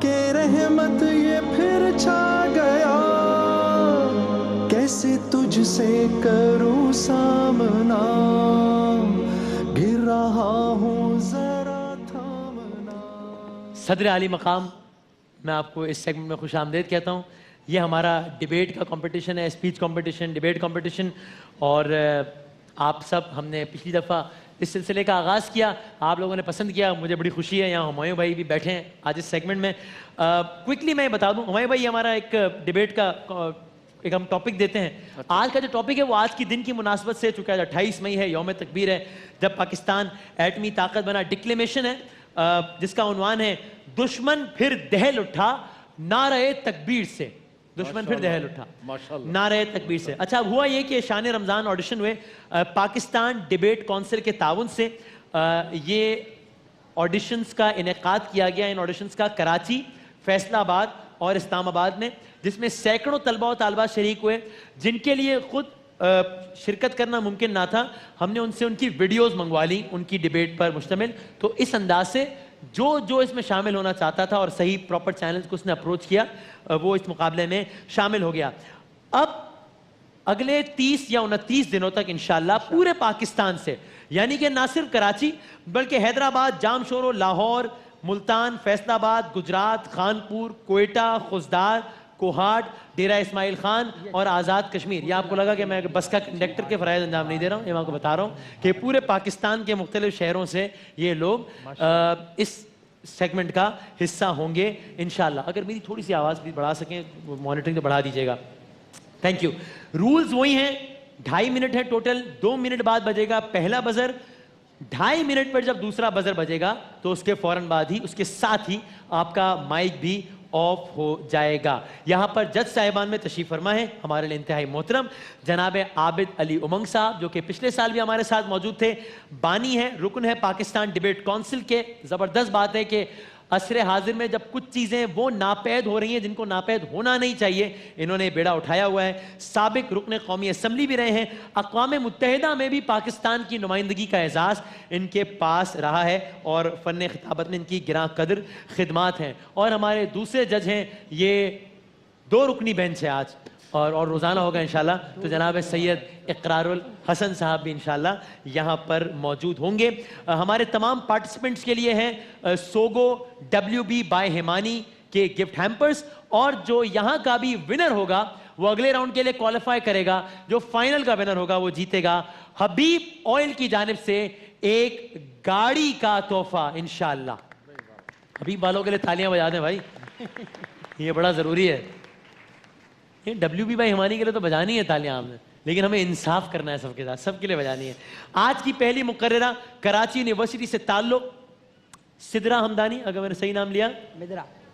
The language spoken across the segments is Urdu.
کہ رحمت یہ پھر چھا گیا، کیسے تجھ سے کروں سامنا، گر رہا ہوں ذرا تھامنا۔ صدر عالی مقام، میں آپ کو اس سیگمنٹ میں خوش آمدید کہتا ہوں۔ یہ ہمارا ڈیبیٹ کا کمپٹیشن ہے، اسپیچ کمپٹیشن، ڈیبیٹ کمپٹیشن، اور آپ سب، ہم نے پچھلی دفعہ اس سلسلے کا آغاز کیا، آپ لوگوں نے پسند کیا، مجھے بڑی خوشی ہے۔ یہاں ہمایوں بھائی بھی بیٹھے ہیں آج اس سیگمنٹ میں۔ کوئکلی میں بتا دوں، ہمایوں بھائی ہمارا ایک ڈیبیٹ کا ایک ہم ٹاپک دیتے ہیں۔ آج کا جو ٹاپک ہے وہ آج کی دن کی مناسبت سے، چونکہ 28 مئی ہے، یوم تکبیر ہے، جب پاکستان ایٹمی طاقت بنا، ڈکلیمیشن ہے جس کا عنوان ہے دشمن پھر دہل اٹھا نعرہ تکبیر سے۔ دشمن پھر دہل اٹھا نعرہ تکبیر سے۔ اچھا، ہوا یہ کہ شان رمضان آڈیشن ہوئے پاکستان ڈیبیٹ کونسل کے تعاون سے۔ یہ آڈیشنز کا انعقاد کیا گیا، ان آڈیشنز کا کراچی، فیصل آباد اور اسلام آباد میں، جس میں سینکڑوں طلبہ و طالبات شریک ہوئے جن کے لیے خود شرکت کرنا ممکن نہ تھا۔ ہم نے ان سے ان کی ویڈیوز منگوا لی، ان کی ڈیبیٹ پر مشتمل۔ تو اس انداز سے جو اس میں شامل ہونا چاہتا تھا اور صحیح پراپر چینلز کو اس نے اپروچ کیا، وہ اس مقابلے میں شامل ہو گیا۔ اب اگلے 30 یا 29 دنوں تک انشاءاللہ پورے پاکستان سے، یعنی کہ نہ صرف کراچی بلکہ حیدرآباد، جامشورو، لاہور، ملتان، فیصل آباد، گجرات، خانپور، کوئٹہ، خزدار، کوہاٹ، ڈیرہ اسماعیل خان اور آزاد کشمیر۔ یہ آپ کو لگا کہ میں بس کا کنڈکٹر کے فرائض انجام نہیں دے رہا ہوں، یہ میں آپ کو بتا رہا ہوں کہ پورے پاکستان کے مختلف شہروں سے یہ لوگ اس سیگمنٹ کا حصہ ہوں گے انشاءاللہ۔ اگر میری تھوڑی سی آواز بھی بڑھا سکیں، مانیٹرنگ تو بڑھا دیجیے گا، تھینک یو۔ رولز وہی ہیں، 2.5 منٹ ہے ٹوٹل، 2 منٹ بعد بجے گا پہلا بزر، 2.5 منٹ پر جب دوسرا بزر بجے گا تو اس کے فوراً بعد ہی، اس کے ساتھ ہی آپ کا مائک بھی آف ہو جائے گا۔ یہاں پر جج صاحبان میں تشریف فرما ہے ہمارے لیے انتہائی محترم جناب عابد علی امنگ صاحب، جو کہ پچھلے سال بھی ہمارے ساتھ موجود تھے، بانی ہے، رکن ہے پاکستان ڈیبیٹ کونسل کے۔ زبردست بات ہے کہ عصر حاضر میں جب کچھ چیزیں وہ ناپید ہو رہی ہیں جن کو ناپید ہونا نہیں چاہیے، انہوں نے بیڑا اٹھایا ہوا ہے۔ سابق رکن قومی اسمبلی بھی رہے ہیں، اقوام متحدہ میں بھی پاکستان کی نمائندگی کا اعزاز ان کے پاس رہا ہے، اور فن خطابت میں ان کی گراں قدر خدمات ہیں۔ اور ہمارے دوسرے جج ہیں، یہ 2 رکنی بینچ ہے آج، اور روزانہ ہوگا انشاءاللہ، تو جناب سید اقرار الحسن صاحب بھی انشاءاللہ یہاں پر موجود ہوں گے۔ ہمارے تمام پارٹیسپنٹس کے لیے ہیں سوگو WB بائی ہیمانی کے گفٹ ہیمپرز، اور جو یہاں کا بھی ونر ہوگا وہ اگلے راؤنڈ کے لیے کوالیفائی کرے گا، جو فائنل کا ونر ہوگا وہ جیتے گا حبیب آئل کی جانب سے ایک گاڑی کا تحفہ انشاءاللہ۔ حبیب والوں کے لیے تالیاں بجا دیں بھائی، یہ بڑا ضروری ہے۔ WB بائی ہمانی کے لیے تو بجانی ہے تالیاں آپ نے، لیکن ہمیں انصاف کرنا ہے سب کے ساتھ، سب کے لیے بجانی ہے۔ آج کی پہلی مقررہ کراچی یونیورسٹی سے تعلق سدرا ہمدانی، اگر میں نے صحیح نام لیا،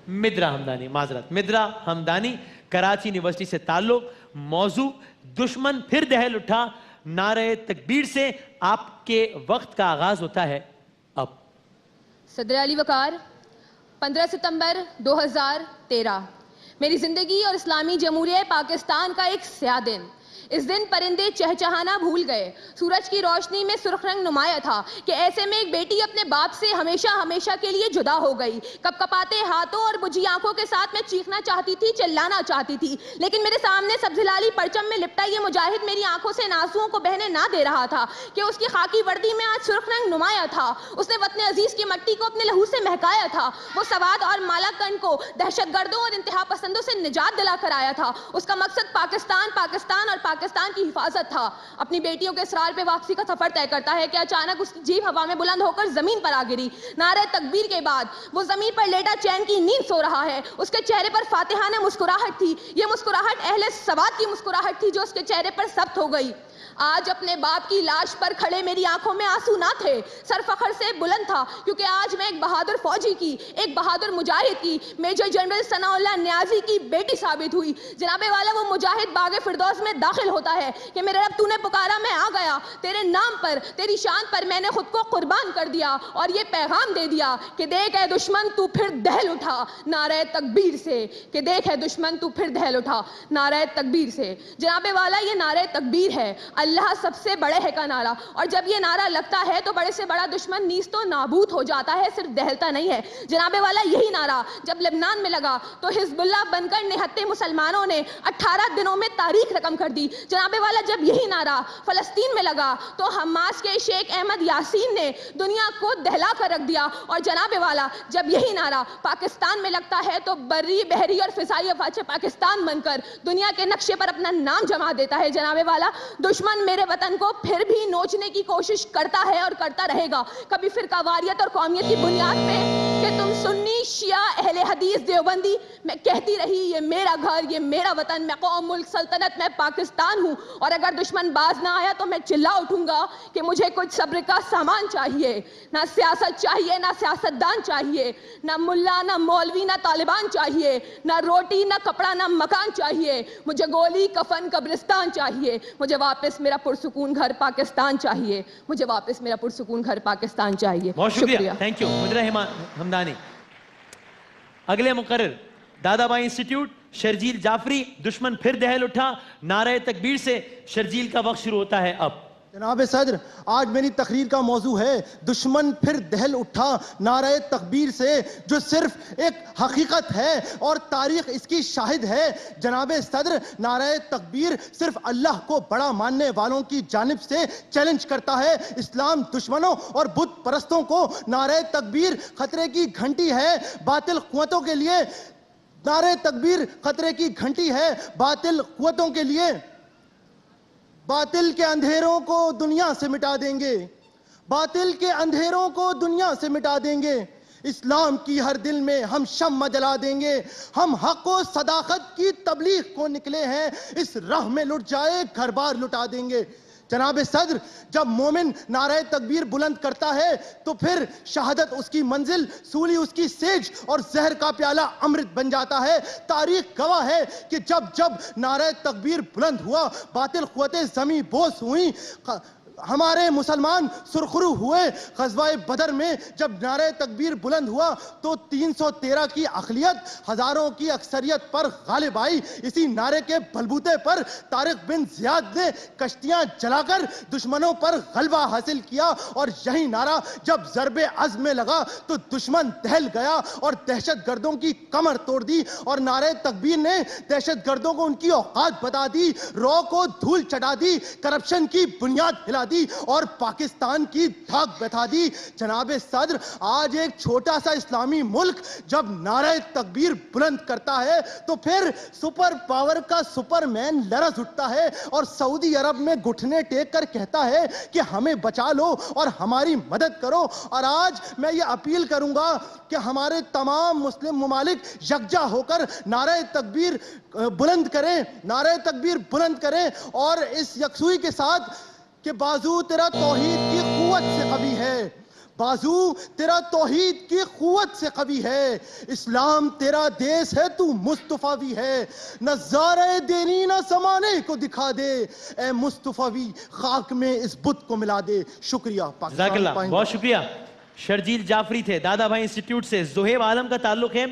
مدرا ہمدانی، معذرت، مدرا ہمدانی، کراچی یونیورسٹی سے تعلق، موضوع دشمن پھر دہل اٹھا نعرہ تکبیر سے۔ آپ کے وقت کا آغاز ہوتا ہے اب۔ صدر علی وقار، 15 ستمبر 2013 میری زندگی اور اسلامی جمہوریہ پاکستان کا ایک سیاہ دن۔ اس دن پرندے چہچہانا بھول گئے، سورج کی روشنی میں سرخ رنگ نمایاں تھا کہ ایسے میں ایک بیٹی اپنے باپ سے ہمیشہ ہمیشہ کے لیے جدا ہو گئی۔ کپ کپاتے ہاتھوں اور بجھی آنکھوں کے ساتھ میں چیخنا چاہتی تھی، چلانا چاہتی تھی، لیکن میرے سامنے سبز ہلالی پرچم میں لپٹا یہ مجاہد میری آنکھوں سے آنسوؤں کو بہنے نہ دے رہا تھا کہ اس کی خاکی وردی میں آج سرخ رنگ نمایاں تھا۔ اس نے وطن عزیز کی مٹی کو اپنے لہو سے مہکایا تھا، وہ سواد اور مالاکنڈ کو دہشت گردوں اور انتہا پسندوں سے نجات دلا کر آیا تھا۔ اس کا مقصد پاکستان اور پاکستان کی حفاظت تھا۔ اپنی بیٹیوں کے اسرار پہ واپسی کا سفر طے کرتا ہے کہ اچانک اس کی جیپ ہوا میں بلند ہو کر زمین پر آ گری۔ نعرہ تکبیر کے بعد وہ زمین پر لیٹا چین کی نیند سو رہا ہے۔ اس کے چہرے پر فاتحانہ مسکراہٹ تھی، یہ مسکراہٹ اہل سواد کی مسکراہٹ تھی جو اس کے چہرے پر ثبت ہو گئی۔ آج اپنے باپ کی لاش پر کھڑے میری آنکھوں میں آنسو نہ تھے، سر فخر سے بلند تھا، کیونکہ آج میں ایک بہادر فوجی کی، ایک بہادر مجاہد کی، میجر جنرل ثناء اللہ نیازی کی بیٹی ثابت ہوئی۔ جناب والا وہ مجاہد باغ فردوس میں داخل ہوتا ہے کہ میرے رب تو نے پکارا میں آ گیا، تیرے نام پر، تیری شان پر میں نے خود کو قربان کر دیا، اور یہ پیغام دے دیا کہ دیکھ اے دشمن تو پھر دہل اٹھا نعرہ تکبیر سے، کہ دیکھ اے دشمن تو پھر دہل اٹھا نعرہ تکبیر سے۔ جناب والا یہ نعرہ تکبیر ہے، اللہ سب سے بڑے ہے کا نعرہ، اور جب یہ نعرہ لگتا ہے تو بڑے سے بڑا دشمن نیست و نابود ہو جاتا ہے، صرف دہلتا نہیں ہے۔ جناب والا یہی نعرہ جب لبنان میں لگا تو حزب اللہ بن کر نہتے مسلمانوں نے 18 دنوں میں تاریخ رقم کر دی۔ جناب والا جب یہی نعرہ فلسطین میں لگا تو حماس کے شیخ احمد یاسین نے دنیا کو دہلا کر رکھ دیا، اور جناب والا جب یہی نعرہ پاکستان میں لگتا ہے تو بری بحری اور فضائی افواج پاکستان بن کر دنیا کے نقشے پر اپنا نام جما دیتا ہے۔ جناب والا دشمن میرے وطن کو پھر بھی نوچنے کی کوشش کرتا ہے اور کرتا رہے گا، کبھی فرقہ واریت اور قومیت کی بنیاد پہ کہ تم سنی شیعہ اہل حدیث دیوبندی، میں کہتی رہی یہ میرا گھر، یہ میرا وطن، میں قوم ملک سلطنت، میں پاکستان ہوں، اور اگر دشمن باز نہ آیا تو میں چلا اٹھوں گا کہ مجھے کچھ صبر کا سامان چاہیے، نہ سیاست چاہیے، نہ سیاستدان چاہیے، نہ ملا، نہ مولوی، نہ طالبان چاہیے، نہ روٹی، نہ کپڑا، نہ مکان چاہیے، مجھے گولی کفن قبرستان چاہیے، مجھے واپس میرا پرسکون گھر پاکستان چاہیے، مجھے واپس میرا پرسکون گھر پاکستان چاہیے۔ بہت شکریہ، تھینک یو مدرہ ہمدانی۔ اگلے مقرر دادا بھائی انسٹیٹیوٹ شرجیل جعفری، دشمن پھر دہل اٹھا، نعرہ تکبیر سے شرجیل کا وقت شروع ہوتا ہے اب۔ جناب صدر، آج میری تقریر کا موضوع ہے دشمن پھر دہل اٹھا نعرہ تکبیر سے، جو صرف ایک حقیقت ہے اور تاریخ اس کی شاہد ہے۔ جناب صدر، نعرہ تکبیر صرف اللہ کو بڑا ماننے والوں کی جانب سے چیلنج کرتا ہے۔ اسلام دشمنوں اور بت پرستوں کو نعرہ تکبیر خطرے کی گھنٹی ہے، باطل قوتوں کے لیے نعرہ تکبیر خطرے کی گھنٹی ہے، باطل قوتوں کے لیے۔ باطل کے اندھیروں کو دنیا سے مٹا دیں گے، باطل کے اندھیروں کو دنیا سے مٹا دیں گے، اسلام کی ہر دل میں ہم شمع جلا دیں گے۔ ہم حق و صداقت کی تبلیغ کو نکلے ہیں، اس راہ میں لٹ جائے گھر بار لٹا دیں گے۔ جناب صدر، جب مومن نعرہ تکبیر بلند کرتا ہے تو پھر شہادت اس کی منزل، سولی اس کی سیج اور زہر کا پیالہ امرت بن جاتا ہے۔ تاریخ گواہ ہے کہ جب جب نعرہ تکبیر بلند ہوا، باطل قوتیں زمیں بوس ہوئیں، ہمارے مسلمان سرخرو ہوئے۔ غزوہ بدر میں جب نعرہ تکبیر بلند ہوا تو 313 کی اقلیت ہزاروں کی اکثریت پر غالب آئی۔ اسی نعرے کے بلبوتے پر طارق بن زیاد نے کشتیاں جلا کر دشمنوں پر غلبہ حاصل کیا، اور یہی نعرہ جب ضرب عزم میں لگا تو دشمن دہل گیا اور دہشت گردوں کی کمر توڑ دی، اور نعرہ تکبیر نے دہشت گردوں کو ان کی اوقات بتا دی، رو کو دھول چٹا دی، کرپشن کی بنیاد ہلا دی اور پاکستان کی دھاک بٹھا دی۔ جناب صدر، آج ایک چھوٹا سا اسلامی ملک جب نعرہ تکبیر بلند کرتا ہے تو پھر سپر پاور کا سپر مین لرز اٹھتا ہے اور سعودی عرب میں گھٹنے ٹیک کر کہتا ہے کہ ہمیں بچا لو اور ہماری مدد کرو۔ اور آج میں یہ اپیل کروں گا کہ ہمارے تمام مسلم ممالک یکجا ہو کر نعرہ تکبیر بلند کریں، نعرہ تکبیر بلند کریں، اور اس یکسوئی کے ساتھ کہ بازو تیرا توحید کی قوت سے قوی ہے، بازو تیرا توحید کی قوت سے قوی ہے، اسلام تیرا دیس ہے، تو مصطفی ہے، نظارہ دینی نہ زمانے کو دکھا دے، اے مصطفی خاک میں اس بت کو ملا دے۔ شکریہ۔ جزاک اللہ، بہت شکریہ۔ شرجیل جعفری تھے دادا بھائی انسٹیٹیوٹ سے۔ زہیب عالم کا تعلق ہے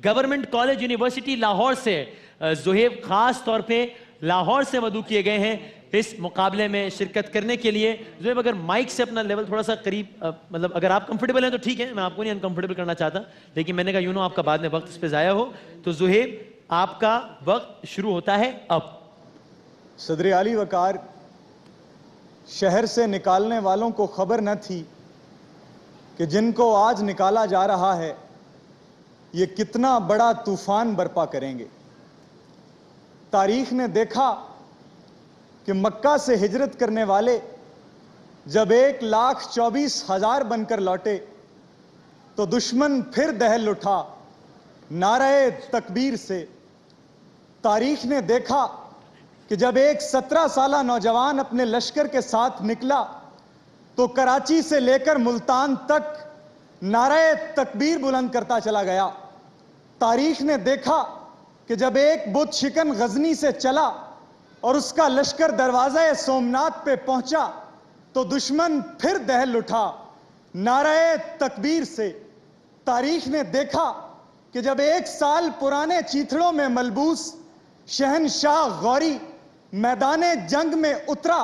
گورنمنٹ کالج یونیورسٹی لاہور سے۔ زہیب خاص طور پہ لاہور سے مدعو کیے گئے ہیں اس مقابلے میں شرکت کرنے کے لیے۔ زہیب اگر مائک سے اپنا لیول تھوڑا سا قریب، مطلب اگر آپ کمفرٹیبل ہیں تو ٹھیک ہے، میں آپ کو نہیں انکمفرٹیبل کرنا چاہتا، لیکن میں نے کہا یوں نو آپ کا بعد میں وقت اس پہ ضائع ہو۔ تو زہیب، آپ کا وقت شروع ہوتا ہے اب۔ صدر اعلی وقار، شہر سے نکالنے والوں کو خبر نہ تھی کہ جن کو آج نکالا جا رہا ہے یہ کتنا بڑا طوفان برپا کریں گے۔ تاریخ نے دیکھا کہ مکہ سے ہجرت کرنے والے جب 1,24,000 بن کر لوٹے تو دشمن پھر دہل اٹھا نعرہ تکبیر سے۔ تاریخ نے دیکھا کہ جب ایک 17 سالہ نوجوان اپنے لشکر کے ساتھ نکلا تو کراچی سے لے کر ملتان تک نعرہ تکبیر بلند کرتا چلا گیا۔ تاریخ نے دیکھا کہ جب ایک بت شکن غزنی سے چلا اور اس کا لشکر دروازہ سومنات پہ پہنچا تو دشمن پھر دہل اٹھا نعرہ تکبیر سے۔ تاریخ نے دیکھا کہ جب 1 سال پرانے چیتھڑوں میں ملبوس شہنشاہ غوری میدان جنگ میں اترا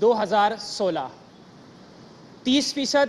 2016 30%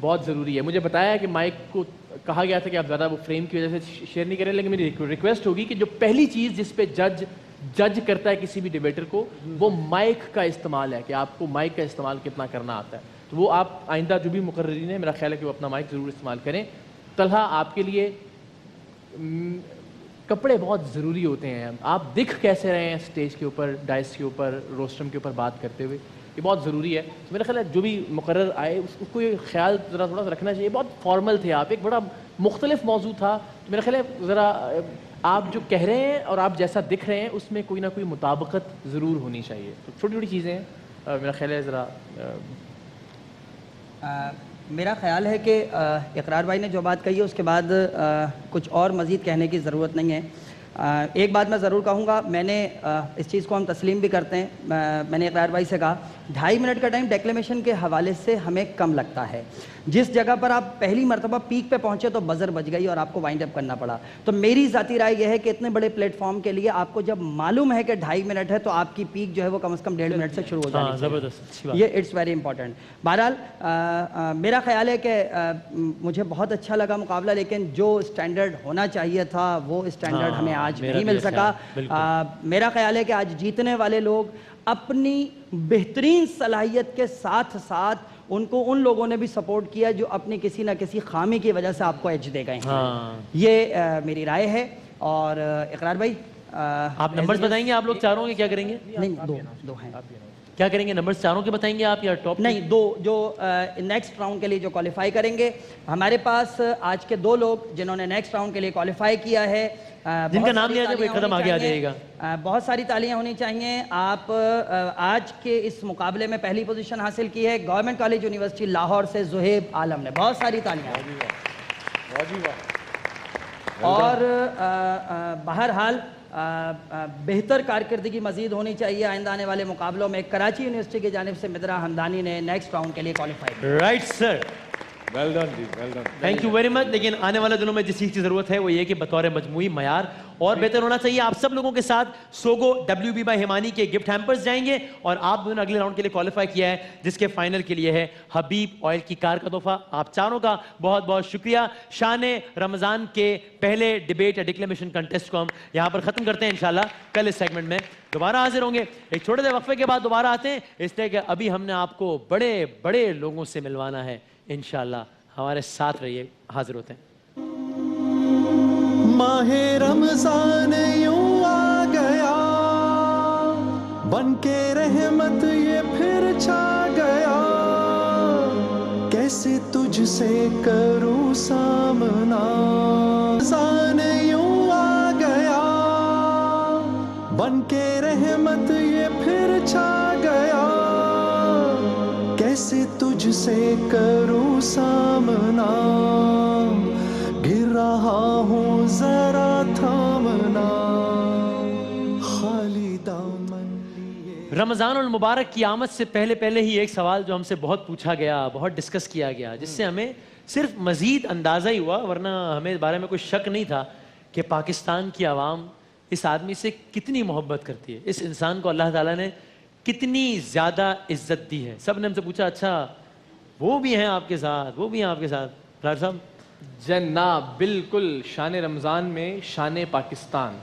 بہت ضروری ہے. مجھے بتایا کہ مائک کو کہا گیا تھا کہ آپ زیادہ وہ فریم کی وجہ سے شیئر نہیں کریں, لیکن میری ریکویسٹ ہوگی کہ جو پہلی چیز جس پہ جج کرتا ہے کسی بھی ڈیبیٹر کو, وہ مائک کا استعمال ہے, کہ آپ کو مائک کا استعمال کتنا کرنا آتا ہے. تو وہ آپ آئندہ جو بھی مقررین ہیں, میرا خیال ہے کہ وہ اپنا مائک ضرور استعمال کریں. طلحہ, آپ کے لیے کپڑے بہت ضروری ہوتے ہیں. آپ دکھ کیسے رہے ہیں اسٹیج کے اوپر, ڈائس کے اوپر, روسٹرم کے اوپر بات کرتے ہوئے, یہ بہت ضروری ہے. تو میرا خیال ہے جو بھی مقرر آئے اس کو یہ خیال ذرا تھوڑا سا رکھنا چاہیے. بہت فارمل تھے آپ, ایک بڑا مختلف موضوع تھا. تو میرا خیال ہے ذرا آپ جو کہہ رہے ہیں اور آپ جیسا دکھ رہے ہیں اس میں کوئی نہ کوئی مطابقت ضرور ہونی چاہیے. تو چھوٹی چھوٹی چیزیں ہیں, میرا خیال ہے ذرا میرا خیال ہے کہ اقرار بھائی نے جو بات کہی ہے اس کے بعد کچھ اور مزید کہنے کی ضرورت نہیں ہے. ایک بات میں ضرور کہوں گا, میں نے اس چیز کو ہم تسلیم بھی کرتے ہیں, میں نے اقرار بھائی سے کہا 2.5 منٹ کا ٹائم ڈیکلیمیشن کے حوالے سے ہمیں کم لگتا ہے. جس جگہ پر آپ پہلی مرتبہ پیک پہ پہنچے تو بزر بج گئی اور آپ کو وائنڈ اپ کرنا پڑا. تو میری ذاتی رائے یہ ہے کہ اتنے بڑے پلیٹ فارم کے لیے آپ کو جب معلوم ہے کہ 2.5 منٹ ہے تو آپ کی پیک جو ہے وہ کم از کم 1.5 منٹ سے شروع ہو جانی چاہیے. زبردست, یہ اٹس ویری امپورٹنٹ. بہرحال میرا خیال ہے کہ مجھے بہت اچھا لگا مقابلہ, لیکن جو اسٹینڈرڈ ہونا چاہیے تھا وہ اسٹینڈرڈ ہمیں آج نہیں مل سکا. میرا خیال ہے کہ آج جیتنے والے لوگ اپنی بہترین صلاحیت کے ساتھ ساتھ ان کو ان لوگوں نے بھی سپورٹ کیا جو اپنی کسی نہ کسی خامی کی وجہ سے آپ کو ایج دے گئے ہیں. یہ میری رائے ہے. اور اقرار بھائی آپ نمبرز بتائیں گے, آپ لوگ چاروں کے کیا کریں گے؟ نہیں, دو ہیں. کیا کریں گے, نمبرز چاروں کے بتائیں گے آپ یا ٹاپ؟ نہیں, دو جو نیکسٹ راؤنڈ کے لیے جو کوالیفائی کریں گے. ہمارے پاس آج کے 2 لوگ جنہوں نے نیکسٹ راؤنڈ کے لیے کوالیفائی کیا ہے, جن کا نام لیا جائے کوئی قدم آگے آ جائے گا. بہت ساری تالیاں ہونی چاہیے. آپ آج کے اس مقابلے میں پہلی پوزیشن حاصل کی ہے گورنمنٹ کالج یونیورسٹی لاہور سے زہیب عالم نے. بہت ساری تالیاں. اور بہرحال بہتر کارکردگی مزید ہونی چاہیے آئندہ آنے والے مقابلوں میں. کراچی یونیورسٹی کی جانب سے مدرا ہمدانی نے نیکسٹ راؤنڈ کے لیے qualify. Right sir, well done ji, well done. Thank you very much. لیکن آنے والے دنوں میں جس چیز کی ضرورت ہے وہ یہ کہ بطور مجموعی معیار اور بہتر ہونا چاہیے. آپ سب لوگوں کے ساتھ سوگو WB بائی ہمانی کے گفٹ ہیمپرز جائیں گے, اور آپ دونوں اگلے راؤنڈ کے لیے کوالیفائی کیا ہے جس کے فائنل کے لیے ہے حبیب آئل کی کار کا تحفہ. آپ چاروں کا بہت بہت شکریہ. شان رمضان کے پہلے ڈیبیٹ یا ڈکلیمیشن کنٹیسٹ کو ہم یہاں پر ختم کرتے ہیں. انشاءاللہ کل اس سیگمنٹ میں دوبارہ حاضر ہوں گے. ایک چھوٹے سے وقفے کے بعد دوبارہ آتے ہیں, اس لیے کہ ابھی ہم نے آپ کو بڑے بڑے لوگوں سے ملوانا ہے. انشاءاللہ ہمارے ساتھ رہیے, حاضر ہوتے ہیں. ماہ رمضان یوں آ گیا, بن کے رحمت یہ پھر چھا گیا, کیسے تجھ سے کروں سامنا. رمضان یوں آ گیا, بن کے رحمت یہ پھر چھا گیا, کیسے تجھ سے کروں سامنا. گر رہا ہوں ذرا تھامنا, خالی دامن لیے. رمضان المبارک کی آمد سے پہلے ہی ایک سوال جو ہم سے بہت پوچھا گیا, بہت ڈسکس کیا گیا, جس سے ہمیں صرف مزید اندازہ ہی ہوا, ورنہ ہمیں اس بارے میں کوئی شک نہیں تھا کہ پاکستان کی عوام اس آدمی سے کتنی محبت کرتی ہے. اس انسان کو اللہ تعالیٰ نے کتنی زیادہ عزت دی ہے. سب نے ہم سے پوچھا اچھا وہ بھی ہیں آپ کے ساتھ, وہ بھی ہیں آپ کے ساتھ. ڈاکٹر صاحب جناب بالکل شان رمضان میں شان پاکستان,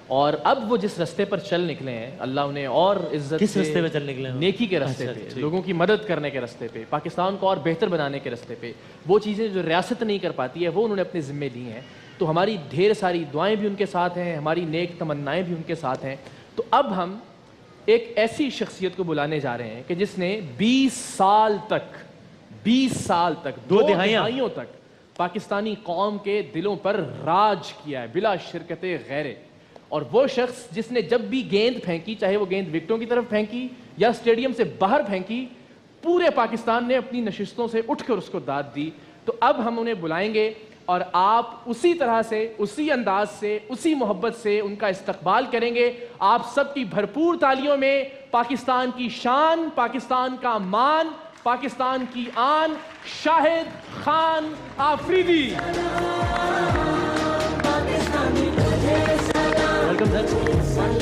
اور اب وہ جس رستے پر چل نکلے ہیں اللہ انہیں اور عزت. کس رستے پہ چل نکلے ہیں؟ نیکی کے رستے پہ, لوگوں کی مدد کرنے کے رستے پہ, پاکستان کو اور بہتر بنانے کے رستے پہ. وہ چیزیں جو ریاست نہیں کر پاتی ہے وہ انہوں نے اپنے ذمے لی ہیں. تو ہماری ڈھیر ساری دعائیں بھی ان کے ساتھ ہیں, ہماری نیک تمنائیں بھی ان کے ساتھ ہیں. تو اب ہم ایک ایسی شخصیت کو بلانے جا رہے ہیں کہ جس نے 20 سال تک 2 دہائیوں تک پاکستانی قوم کے دلوں پر راج کیا ہے بلا شرکت غیرے. اور وہ شخص جس نے جب بھی گیند پھینکی, چاہے وہ گیند وکٹوں کی طرف پھینکی یا اسٹیڈیم سے باہر پھینکی, پورے پاکستان نے اپنی نشستوں سے اٹھ کر اس کو داد دی. تو اب ہم انہیں بلائیں گے اور آپ اسی طرح سے, اسی انداز سے, اسی محبت سے ان کا استقبال کریں گے. آپ سب کی بھرپور تالیوں میں پاکستان کی شان, پاکستان کا مان, پاکستان کی آن, شاہد خان آفریدی. Welcome sir.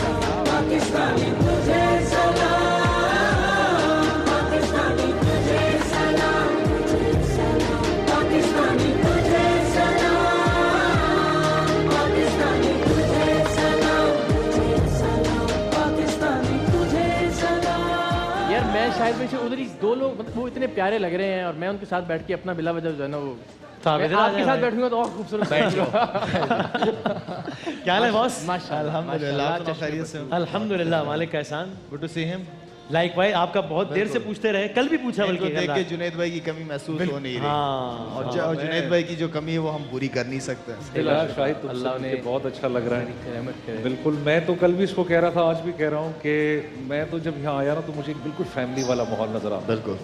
شاہد بھائی سے ادھر ہی دو لوگ مطلب وہ اتنے پیارے لگ رہے ہیں اور میں ان کے ساتھ بیٹھ کے اپنا بلا وجہ جو ہے نا وہ ثابت ہے، آپ کے ساتھ بیٹھوں گا تو اور خوبصورت بیٹھ کیا حال ہے باس؟ الحمدللہ خیریت سے الحمدللہ، مالک کا احسان. گڈ ٹو سی ہم. لائک بھائی آپ کا بہت دیر سے پوچھتے رہے، کل بھی پوچھا ان کو بلکہ دیکھ کے جنید بھائی کی کمی محسوس ہو نہیں رہی، ہاں اور جنید بھائی کی جو کمی ہے وہ ہم پوری کر نہیں سکتے. شاہد تم اللہ سے نے مجھے بہت اچھا لگ رہا ہے. رحمت کرے. بالکل، میں تو کل بھی اس کو کہہ رہا تھا، آج بھی کہہ رہا ہوں کہ میں تو جب یہاں آیا نا تو مجھے بالکل فیملی والا ماحول نظر آتا. بالکل.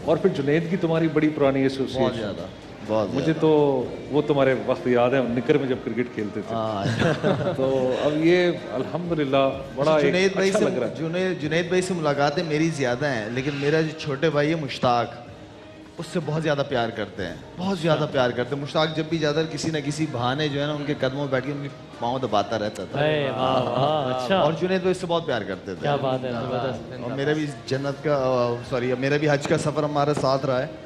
اور پھر جنید کی تمہاری بڑی پرانی بہت ایسوسیشن، زیادہ، بہت مجھے تو وہ تمہارے وقت یاد ہے نکر میں جب کرکٹ کھیلتے تھے. تو اب یہ الحمدللہ بڑا جنید بھائی اچھا سے لگ رہا ہے. جنید بھائی سے ملاقاتیں میری زیادہ ہیں، لیکن میرا جو چھوٹے بھائی ہے مشتاق، اس سے بہت زیادہ پیار کرتے ہیں، بہت زیادہ پیار کرتے ہیں. مشتاق جب بھی جاتا ہے کسی نہ کسی بہانے جو ہے نا ان کے قدموں میں بیٹھ کے ان کے پاؤں دباتا رہتا تھا. اچھا، اور جنید بھائی اس سے بہت پیار کرتے تھے. کیا بات ہے، زبردست. اور میرا بھی جنت کا سوری میرا بھی حج کا سفر ہمارے ساتھ رہا ہے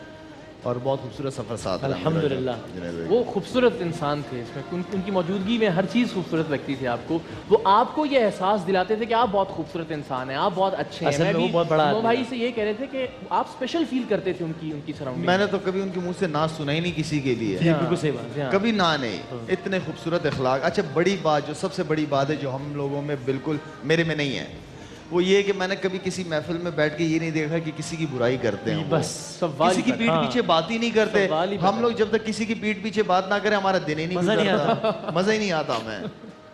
اور بہت خوبصورت سفر ساتھ رہا الحمدللہ. جنید بھائی. وہ خوبصورت انسان تھے، اس میں ان کی موجودگی میں ہر چیز خوبصورت لگتی تھی آپ کو. وہ آپ کو یہ احساس دلاتے تھے کہ آپ بہت خوبصورت انسان ہیں، آپ بہت اچھے ہیں. اصل میں میں وہ بھی بہت بڑا نو آدمی بھائی سے یہ کہہ رہے تھے کہ آپ اسپیشل فیل کرتے تھے ان کی سراؤنڈنگ. میں نے تو کبھی ان کے منہ سے نہ سنا ہی نہیں کسی کے لیے، بالکل صحیح بات. کبھی نہ نہیں. اتنے خوبصورت اخلاق. اچھا بڑی بات، جو سب سے بڑی بات ہے جو ہم لوگوں میں بالکل میرے میں نہیں ہے، وہ یہ کہ میں نے کبھی کسی محفل میں بیٹھ کے یہ نہیں دیکھا کہ کسی کی برائی کرتے ہیں. بس سوال کسی کی پیٹھ پیچھے بات ہی نہیں کرتے. سوال ہی ہم لوگ جب تک کسی کی پیٹھ پیچھے بات نہ کریں ہمارا دن ہی نہیں مزہ نہیں گزرتا، مزہ ہی نہیں آتا ہمیں.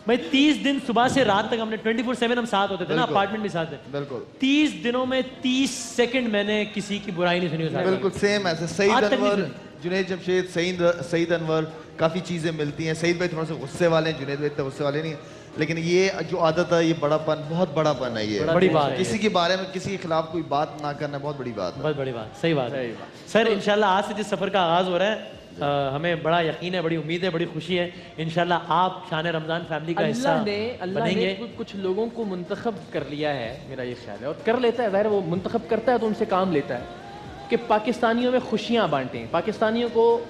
بھائی 30 دن صبح سے رات تک ہم نے 24/7 ہم ساتھ ہوتے تھے نا، اپارٹمنٹ بھی ساتھ ہے. بالکل 30 دنوں میں 30 سیکنڈ میں نے کسی کی برائی نہیں سنی. بالکل سیم ایسے. سعید آج تک انور، نہیں جنید جمشید، سعید انور، کافی چیزیں ملتی ہیں. سعید بھائی تھوڑا سے غصے والے ہیں، جنید بھائی اتنے غصے والے نہیں ہیں، لیکن یہ جو عادت ہے یہ بڑا پن، بہت بڑا پن ہے. یہ بڑی بات ہے. کسی کے بارے میں کسی کے خلاف کوئی بات نہ کرنا بہت بڑی بات ہے. بہت بڑی بات، صحیح بات ہے. سر انشاءاللہ آج سے جس سفر کا آغاز ہو رہا ہے ہمیں بڑا یقین ہے، بڑی امید ہے، بڑی خوشی ہے. انشاءاللہ آپ شان رمضان فیملی کا حصہ اللہ نے کچھ لوگوں کو منتخب کر لیا ہے، میرا یہ خیال ہے، اور کر لیتا ہے. ظاہر وہ منتخب کرتا ہے تو ان سے کام لیتا ہے کہ پاکستانیوں میں خوشیاں بانٹیں، پاکستانیوں کو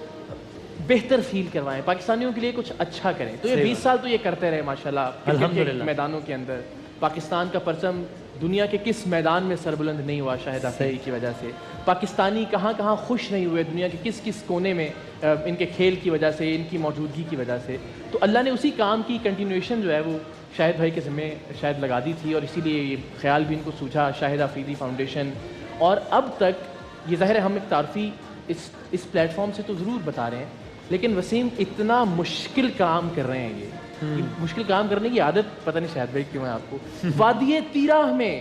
بہتر فیل کروائیں، پاکستانیوں کے لیے کچھ اچھا کریں. تو یہ 20 سال تو یہ کرتے رہے ماشاءاللہ الحمدللہ. میدانوں کے اندر. پاکستان کا پرچم دنیا کے کس میدان میں سربلند نہیں ہوا شاہد آفریدی کی وجہ سے. پاکستانی کہاں کہاں خوش نہیں ہوئے دنیا کے کس کونے میں ان کے کھیل کی وجہ سے، ان کی موجودگی کی وجہ سے. تو اللہ نے اسی کام کی کنٹینیویشن جو ہے وہ شاہد بھائی کے ذمہ شاید لگا دی تھی، اور اسی لیے یہ خیال بھی ان کو سوچا شاہد آفریدی فاؤنڈیشن. اور اب تک یہ ظاہر ہے ہم ایک تعارفی اس پلیٹ فارم سے تو ضرور بتا رہے ہیں، لیکن وسیم اتنا مشکل کام کر رہے ہیں. یہ مشکل کام کرنے کی عادت پتہ نہیں شاہد بھائی کیوں ہے آپ کو. وادی تیراہ میں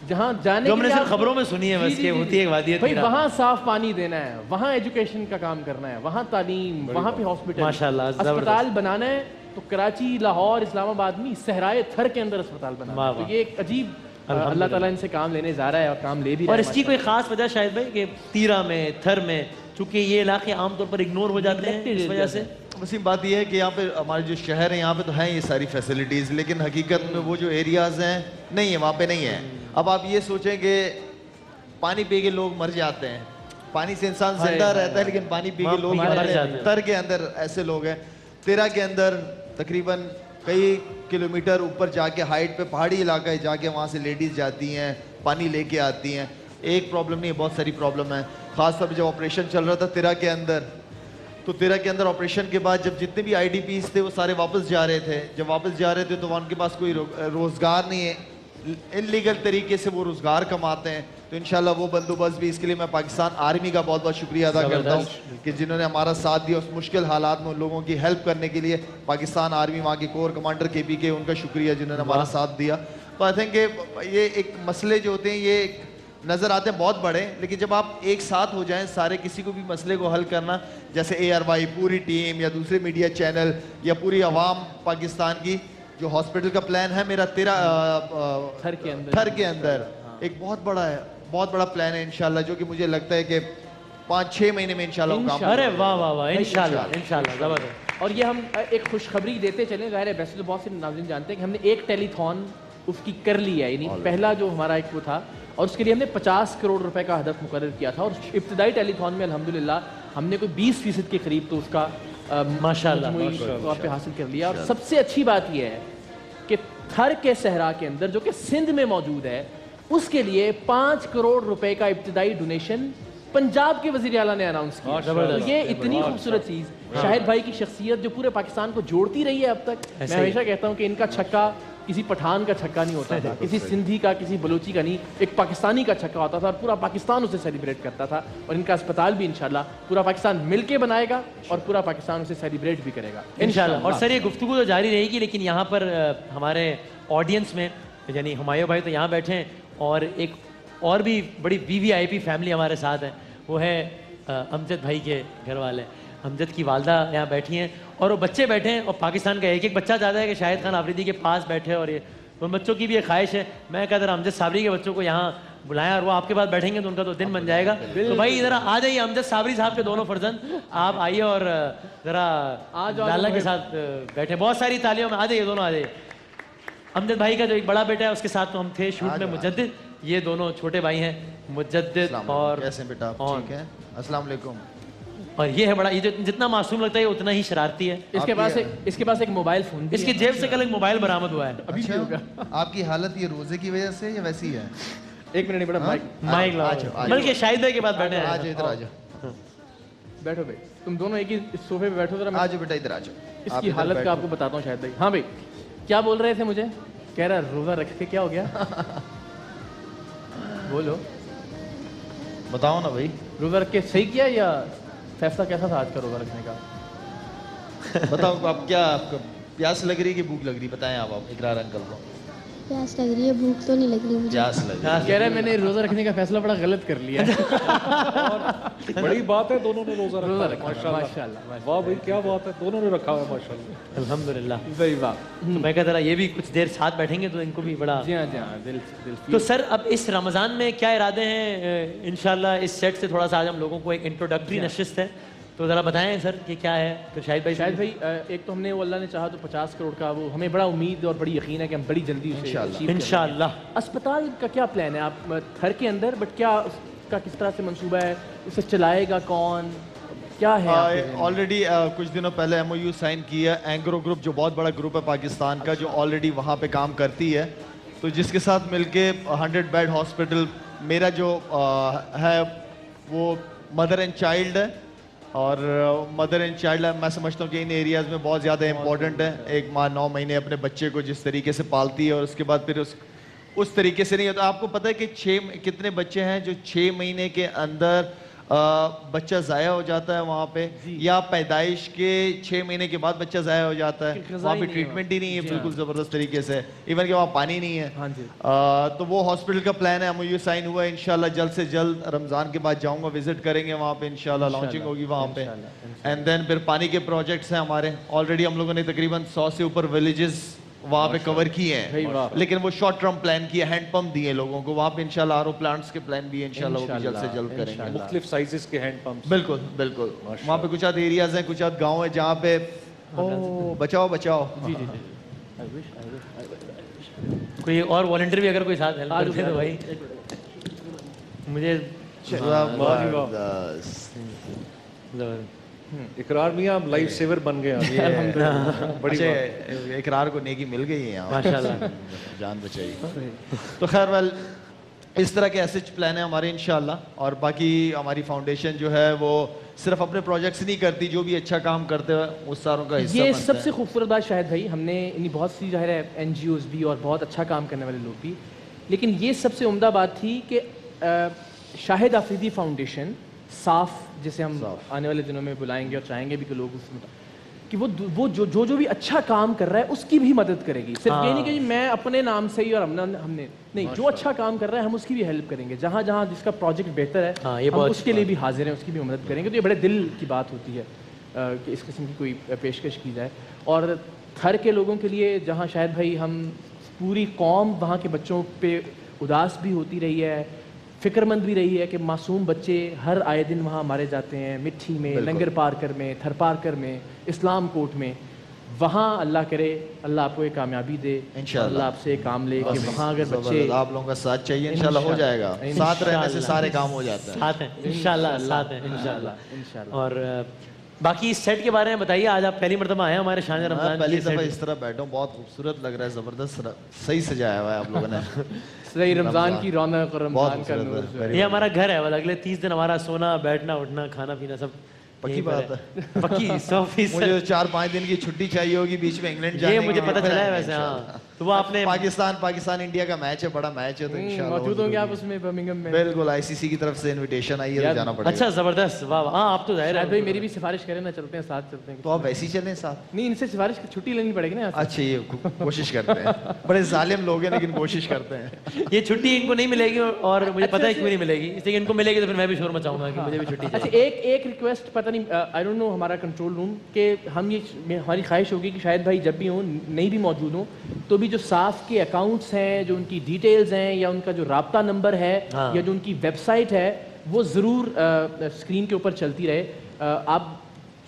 جہاں جانے جو ہم نے صرف خبروں میں سنی ہے بس کہ ہوتی ہے وادی بھائی، تیراہ. وہاں صاف پانی دینا ہے، وہاں ایجوکیشن کا کام کرنا ہے، وہاں تعلیم، وہاں پہ ہاسپٹل، ماشاءاللہ، اسپتال بنانا ہے. تو کراچی، لاہور، اسلام آباد میں صحرائے تھر کے اندر اسپتال بنانا ہے. تو یہ ایک عجیب اللہ تعالیٰ ان سے کام لینے جا رہا ہے اور کام لے بھی رہا ہے. اور اس کی کوئی خاص وجہ شاید بھائی کہ تیرا میں، تھر میں، چونکہ یہ علاقے عام طور پر اگنور ہو جاتے ہیں اس وجہ سے. وسیم بات یہ ہے کہ یہاں پہ ہمارے جو شہر ہیں یہاں پہ تو ہیں یہ ساری فیسلٹیز، لیکن حقیقت میں وہ جو ایریاز ہیں نہیں ہیں، وہاں پہ نہیں ہیں. اب آپ یہ سوچیں کہ پانی پی کے لوگ مر جاتے ہیں. پانی سے انسان زندہ رہتا ہے لیکن پانی پی کے لوگ مر جاتے ہیں. تر کے اندر ایسے لوگ ہیں. تیرا کے اندر تقریباً کئی کلومیٹر اوپر جا کے ہائٹ پہ پہاڑی علاقہ ہے، جا کے وہاں سے لیڈیز جاتی ہیں، پانی لے کے آتی ہیں. ایک پرابلم نہیں، بہت ساری پرابلم ہے. خاص طور پہ جب آپریشن چل رہا تھا تیرا کے اندر، تو تیرا کے اندر آپریشن کے بعد جب جتنے بھی IDPs تھے وہ سارے واپس جا رہے تھے. جب واپس جا رہے تھے تو ان کے پاس کوئی روزگار نہیں ہے، انلیگل طریقے سے وہ روزگار کماتے ہیں. تو انشاءاللہ وہ بندوبست بھی، اس کے لیے میں پاکستان آرمی کا بہت بہت شکریہ ادا کرتا ہوں کہ جنہوں نے ہمارا ساتھ دیا اس مشکل حالات میں ان لوگوں کی ہیلپ کرنے کے لیے. پاکستان آرمی، وہاں کے کور کمانڈر KPK، ان کا شکریہ جنہوں نے ہمارا ساتھ دیا. تو آئی تھنک کہ یہ ایک مسئلے جو ہوتے ہیں یہ نظر آتے ہیں بہت بڑے، لیکن جب آپ ایک ساتھ ہو جائیں سارے، کسی کو بھی مسئلے کو حل کرنا، جیسے ARY پوری ٹیم یا دوسرے میڈیا چینل یا پوری عوام پاکستان کی، جو ہاسپٹل کا پلان ہے میرا تھر کے اندر ایک بہت بڑا پلان ہے انشاءاللہ، جو کہ مجھے لگتا ہے کہ 5-6 مہینے میں انشاءاللہ وہ کام. ارے واہ واہ واہ، انشاءاللہ زبردست. اور یہ ہم ایک خوشخبری دیتے چلیں. ظاہر ہے ویسے تو بہت سے ناظرین جانتے ہیں کہ ہم نے ایک ٹیلی تھون اس کی کر لی ہے، یعنی پہلا جو ہمارا ایک وہ تھا، اور اس کے لیے ہم نے 50 کروڑ روپے کا ہدف مقرر کیا تھا. اور ابتدائی ٹیلی تھون میں الحمدللہ ہم نے کوئی 20% کے قریب تو اس کا ماشاءاللہ طور پہ حاصل کر لیا. اور سب سے اچھی بات یہ ہے کہ تھر کے صحرا کے اندر جو کہ سندھ میں موجود ہے، اس کے لیے 5 کروڑ روپے کا ابتدائی ڈونیشن پنجاب کے وزیر اعلیٰ نے اناؤنس کیا. تو یہ اتنی خوبصورت چیز, شاہد بھائی کی شخصیت جو پورے پاکستان کو جوڑتی رہی ہے اب تک. میں ہمیشہ کہتا ہوں کہ ان کا چھکا کسی پٹھان کا چھکا نہیں ہوتا تھا, کسی سندھی کا, کسی بلوچی کا نہیں, ایک پاکستانی کا چھکا ہوتا تھا اور پورا پاکستان اسے سیلیبریٹ کرتا تھا. اور ان کا اسپتال بھی انشاءاللہ پورا پاکستان مل کے بنائے گا اور پورا پاکستان اسے سیلیبریٹ بھی کرے گا انشاءاللہ. اور سر یہ گفتگو تو جاری رہے گی, لیکن یہاں پر ہمارے آڈینس میں یعنی ہمایوں بھائی تو یہاں بیٹھے ہیں اور ایک اور بھی بڑی VIP فیملی ہمارے ساتھ ہے, وہ ہے امجد بھائی کے گھر والے. امجد کی والدہ یہاں بیٹھی ہیں اور وہ بچے بیٹھے ہیں, اور پاکستان کا ایک بچہ چاہتا ہے کہ شاہد خان آفریدی کے پاس بیٹھے, اور یہ ان بچوں کی بھی ایک خواہش ہے. میں کہتا رہا امجد صابری کے بچوں کو یہاں بلائیں اور وہ آپ کے پاس بیٹھیں گے تو ان کا تو دن بن جائے گا. تو بھائی ذرا آ جائیے, امجد صابری صاحب کے دونوں فرزند آپ آئیے اور ذرا لالہ کے ساتھ بیٹھے. بہت ساری تالیوں میں آ جائیے, دونوں آ جائیے. امجد بھائی کا جو ایک بڑا بیٹا ہے اس کے ساتھ تو ہم تھے شوٹ میں, مجدد. یہ دونوں چھوٹے بھائی ہیں, مجدد اور کیسے بیٹا ٹھیک ہے. السلام علیکم. اور یہ ہے بڑا, یہ جتنا معصوم لگتا ہے یہ اتنا ہی شرارتی ہے. اس کے پاس ایک موبائل فون, اس کی جیب سے کل ایک موبائل برآمد ہوا ہے. آپ کی حالت یہ روزے کی وجہ سے یا ویسی ہے؟ ایک منٹ بڑا مائک لاؤ, بلکہ شاہد بھائی کے پاس بیٹھے ہیں. آجو ادھر آجو, بیٹھو بھائی, تم دونوں ایک ہی صوفے پہ بیٹھو ذرا. آجو بیٹا ادھر آجو. اس کی حالت کا آپ کو بتاتا ہوں شاہد بھائی. ہاں بھائی کیا بول رہے تھے مجھے؟ کہہ رہا روزہ رکھ کے کیا ہو گیا؟ بولو, بتاؤ نا بھائی. روزہ رکھ کے صحیح کیا یا فیصلہ کیسا تھا آج کا روزہ رکھنے کا؟ بتاؤ آپ کیا, آپ کو پیاس لگ رہی ہے کہ بھوک لگ رہی؟ بتائیں آپ اقرار انکل کو. پیاس لگ رہی ہے, بھوک تو نہیں لگ رہی مجھے. پیاس لگ رہی ہے. کہہ رہے میں نے روزہ رکھنے کا فیصلہ بڑا غلط کر لیا. بڑی بات ہے, دونوں نے روزہ رکھا. ماشاءاللہ, واہ بھائی کیا بات ہے, دونوں نے رکھا ہے ماشاءاللہ. الحمدللہ. صحیح بات. تو میں کہتا رہا یہ بھی کچھ دیر ساتھ بیٹھیں گے تو ان کو بھی بڑا. جی ہاں, جی ہاں, دل. تو سر اب اس رمضان میں کیا ارادے ہیں؟ انشاءاللہ اس سیٹ سے تھوڑا سا آج ہم لوگوں کو ایک انٹروڈکٹری نشست ہے, تو ذرا بتائیں سر کہ کیا ہے. تو شاہد بھائی ایک تو ہم نے وہ اللہ نے چاہا تو 50 کروڑ کا, وہ ہمیں بڑا امید اور بڑی یقین ہے کہ ہم بڑی جلدی اسے انشاءاللہ. اسپتال کا کیا پلان ہے آپ تھر کے اندر, بٹ کیا اس کا کس طرح سے منصوبہ ہے, اسے چلائے گا کون, کیا ہے؟ آلریڈی کچھ دنوں پہلے MOU سائن کی ہے اینگرو گروپ, جو بہت بڑا گروپ ہے پاکستان کا, جو آلریڈی وہاں پہ کام کرتی ہے, تو جس کے ساتھ مل کے 100 بیڈ ہاسپٹل. میرا جو ہے وہ مدر اینڈ چائلڈ ہے, اور مدر اینڈ چائلڈ میں سمجھتا ہوں کہ ان ایریاز میں بہت زیادہ امپورٹنٹ ہے. ایک ماں 9 مہینے اپنے بچے کو جس طریقے سے پالتی ہے اور اس کے بعد پھر اس طریقے سے نہیں ہوتا. آپ کو پتہ ہے کہ کتنے بچے ہیں جو 6 مہینے کے اندر بچہ ضائع ہو جاتا ہے وہاں پہ, یا پیدائش کے 6 مہینے کے بعد بچہ ضائع ہو جاتا ہے, وہاں پہ ٹریٹمنٹ ہی نہیں ہے بالکل زبردست طریقے سے, ایون کہ وہاں پانی نہیں ہے. تو وہ ہاسپٹل کا پلان ہے, MOU سائن ہوا ہے. انشاءاللہ جلد سے جلد رمضان کے بعد جاؤں گا, وزٹ کریں گے وہاں پہ, انشاءاللہ لانچنگ ہوگی وہاں پہ. اینڈ دین پھر پانی کے پروجیکٹس ہیں ہمارے, آلریڈی ہم لوگوں نے تقریباً 100 سے اوپر ولیجز وہاں پہ کور کیے ہیں, لیکن وہ شارٹ ٹرم پلان کیے, ہینڈ پمپ دیے لوگوں کو وہاں پہ. انشاءاللہ RO پلانٹس کے پلان بھی انشاءاللہ وہ بھی جلد سے جلد کریں گے. مختلف سائزز کے ہینڈ پمپس. بالکل بالکل. وہاں پہ کچھ ایریاز ہیں, کچھ گاؤں ہیں جہاں پہ بچاؤ. جی جی کوئی اور والنٹیئر بھی اگر کوئی ساتھ ہیلپ کرتے تو بھائی مجھے. اقرار میاں ہم لائف سیور بن گئے ہیں. اقرار کو نیکی مل گئی ہے ماشاءاللہ, جان بچائی. تو خیر ویل اس طرح کے ایسے پلان ہیں ہمارے انشاءاللہ. اور باقی ہماری فاؤنڈیشن جو ہے وہ صرف اپنے پروجیکٹس نہیں کرتی, جو بھی اچھا کام کرتے ہیں اس ساروں کا حصہ یہ بنتے ہیں. سب سے خوبصورت بات شاہد بھائی, ہم نے بہت سی ظاہر ہے NGOs بھی اور بہت اچھا کام کرنے والے لوگ بھی, لیکن یہ سب سے عمدہ بات تھی کہ شاہد آفریدی فاؤنڈیشن صاف, جسے ہم آنے والے دنوں میں بلائیں گے اور چاہیں گے بھی کہ لوگ اس میں کہ وہ جو بھی اچھا کام کر رہا ہے اس کی بھی مدد کرے گی. صرف یہ نہیں کہ میں اپنے نام سے ہی اور ہم نے نہیں, جو اچھا کام کر رہا ہے ہم اس کی بھی ہیلپ کریں گے. جہاں جہاں جس کا پروجیکٹ بہتر ہے ہم اس کے لیے بھی حاضر ہیں, اس کی بھی مدد کریں گے. تو یہ بڑے دل کی بات ہوتی ہے کہ اس قسم کی کوئی پیشکش کی جائے. اور تھر کے لوگوں کے لیے جہاں شاہد بھائی ہم پوری قوم وہاں کے بچوں پہ اداس بھی ہوتی رہی ہے, فکر مند بھی رہی ہے کہ معصوم بچے ہر آئے دن وہاں مارے جاتے ہیں, مٹھی میں, لنگر پارکر میں, تھر پارکر میں, اسلام کوٹ میں. وہاں اللہ کرے اللہ آپ کو ایک کامیابی دے, اللہ آپ سے کام لے کہ وہاں اگر بچے, آپ لوگوں کا ساتھ چاہیے, انشاءاللہ ہو جائے گا. ساتھ رہنے سے سارے کام ہو جاتے ہیں. ساتھ ہیں انشاءاللہ, ساتھ ہیں انشاءاللہ. اور باقی اس سیٹ کے بارے میں بتائیے, آج آپ پہلی مرتبہ آئے ہیں ہمارے شان رمضان. پہلی دفعہ اس طرح بیٹھا ہوں, بہت خوبصورت لگ رہا ہے, زبردست, صحیح سجایا ہوا ہے آپ لوگوں نے. صحیح رمضان کی رونق اور رمضان کا نور. یہ ہمارا گھر ہے, اگلے 30 دن ہمارا سونا بیٹھنا اٹھنا کھانا پینا سب پکی بات ہے, پکی 100%. مجھے 4-5 دن کی چھٹی چاہیے ہوگی بیچ میں انگلینڈ جانے یہ کی. مجھے پتہ چلا ہے ویسے. ہاں تو وہ آپ نے پاکستان انڈیا کا میچ ہے, بڑا میچ ہے, تو انشاءاللہ موجود ہوں گے آپ اس میں برمنگھم میں. بالکل, آئی سی سی کی طرف سے انویٹیشن آئی ہے, جانا پڑے گا. اچھا زبردست, واہ. ہاں آپ تو ظاہر ہے بھائی میری بھی سفارش کریں نا, چلتے ہیں ساتھ چلتے ہیں. تو آپ ویسے ہی چلیں ساتھ. نہیں, ان سے سفارش کی چھٹی لینی پڑے گی نا. اچھا, یہ کوشش کرتے ہیں, بڑے ظالم لوگ ہیں لیکن کوشش کرتے ہیں. یہ چھٹی ان کو نہیں ملے گی, اور مجھے پتہ ہے کیوں نہیں ملے گی, اس لیے ان کو ملے گی تو پھر میں بھی شور مچاؤں گا کہ مجھے بھی چھٹی اچھا, چاہیے. ایک ریکویسٹ, پتہ نہیں, آئی ڈونٹ نو ہمارا کنٹرول روم, کہ ہم یہ ہماری خواہش ہوگی کہ شاید بھائی جب بھی ہوں, نہیں بھی موجود ہوں, تو بھی جو صاف کے اکاؤنٹس ہیں, جو ان کی ڈیٹیلز ہیں, یا ان کا جو رابطہ نمبر ہے, یا جو ان کی ویب سائٹ ہے, وہ ضرور اسکرین کے اوپر چلتی رہے. آپ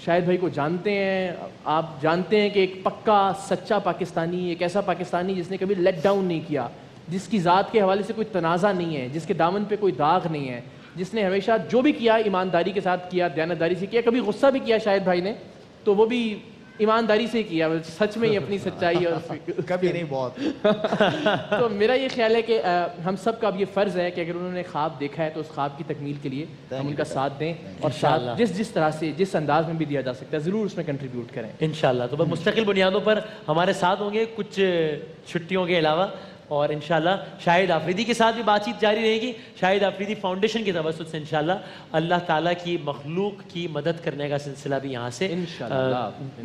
شاید بھائی کو جانتے ہیں, آپ جانتے ہیں کہ ایک پکا سچا پاکستانی, ایک ایسا پاکستانی جس نے کبھی لیٹ ڈاؤن نہیں کیا, جس کی ذات کے حوالے سے کوئی تنازع نہیں ہے, جس کے دامن پہ کوئی داغ نہیں ہے, جس نے ہمیشہ جو بھی کیا ایمانداری کے ساتھ کیا, دیانتداری سے کیا. کبھی غصہ بھی کیا شاید بھائی نے, تو وہ بھی ایمانداری سے کیا, سچ میں ہی اپنی سچائی اور کبھی نہیں بہت. تو میرا یہ خیال ہے کہ ہم سب کا اب یہ فرض ہے کہ اگر انہوں نے خواب دیکھا ہے تو اس خواب کی تکمیل کے لیے ہم ان کا ساتھ دیں, اور ساتھ جس طرح سے جس انداز میں بھی دیا جا سکتا ہے ضرور اس میں کنٹریبیوٹ کریں انشاءاللہ. تو بس مستقل بنیادوں پر ہمارے ساتھ ہوں گے کچھ چھٹیوں کے علاوہ, اور انشاءاللہ شاہد آفریدی کے ساتھ بھی بات چیت جاری رہے گی. شاہد آفریدی فاؤنڈیشن کی توسط سے انشاءاللہ اللہ تعالیٰ کی مخلوق کی مدد کرنے کا سلسلہ بھی یہاں سے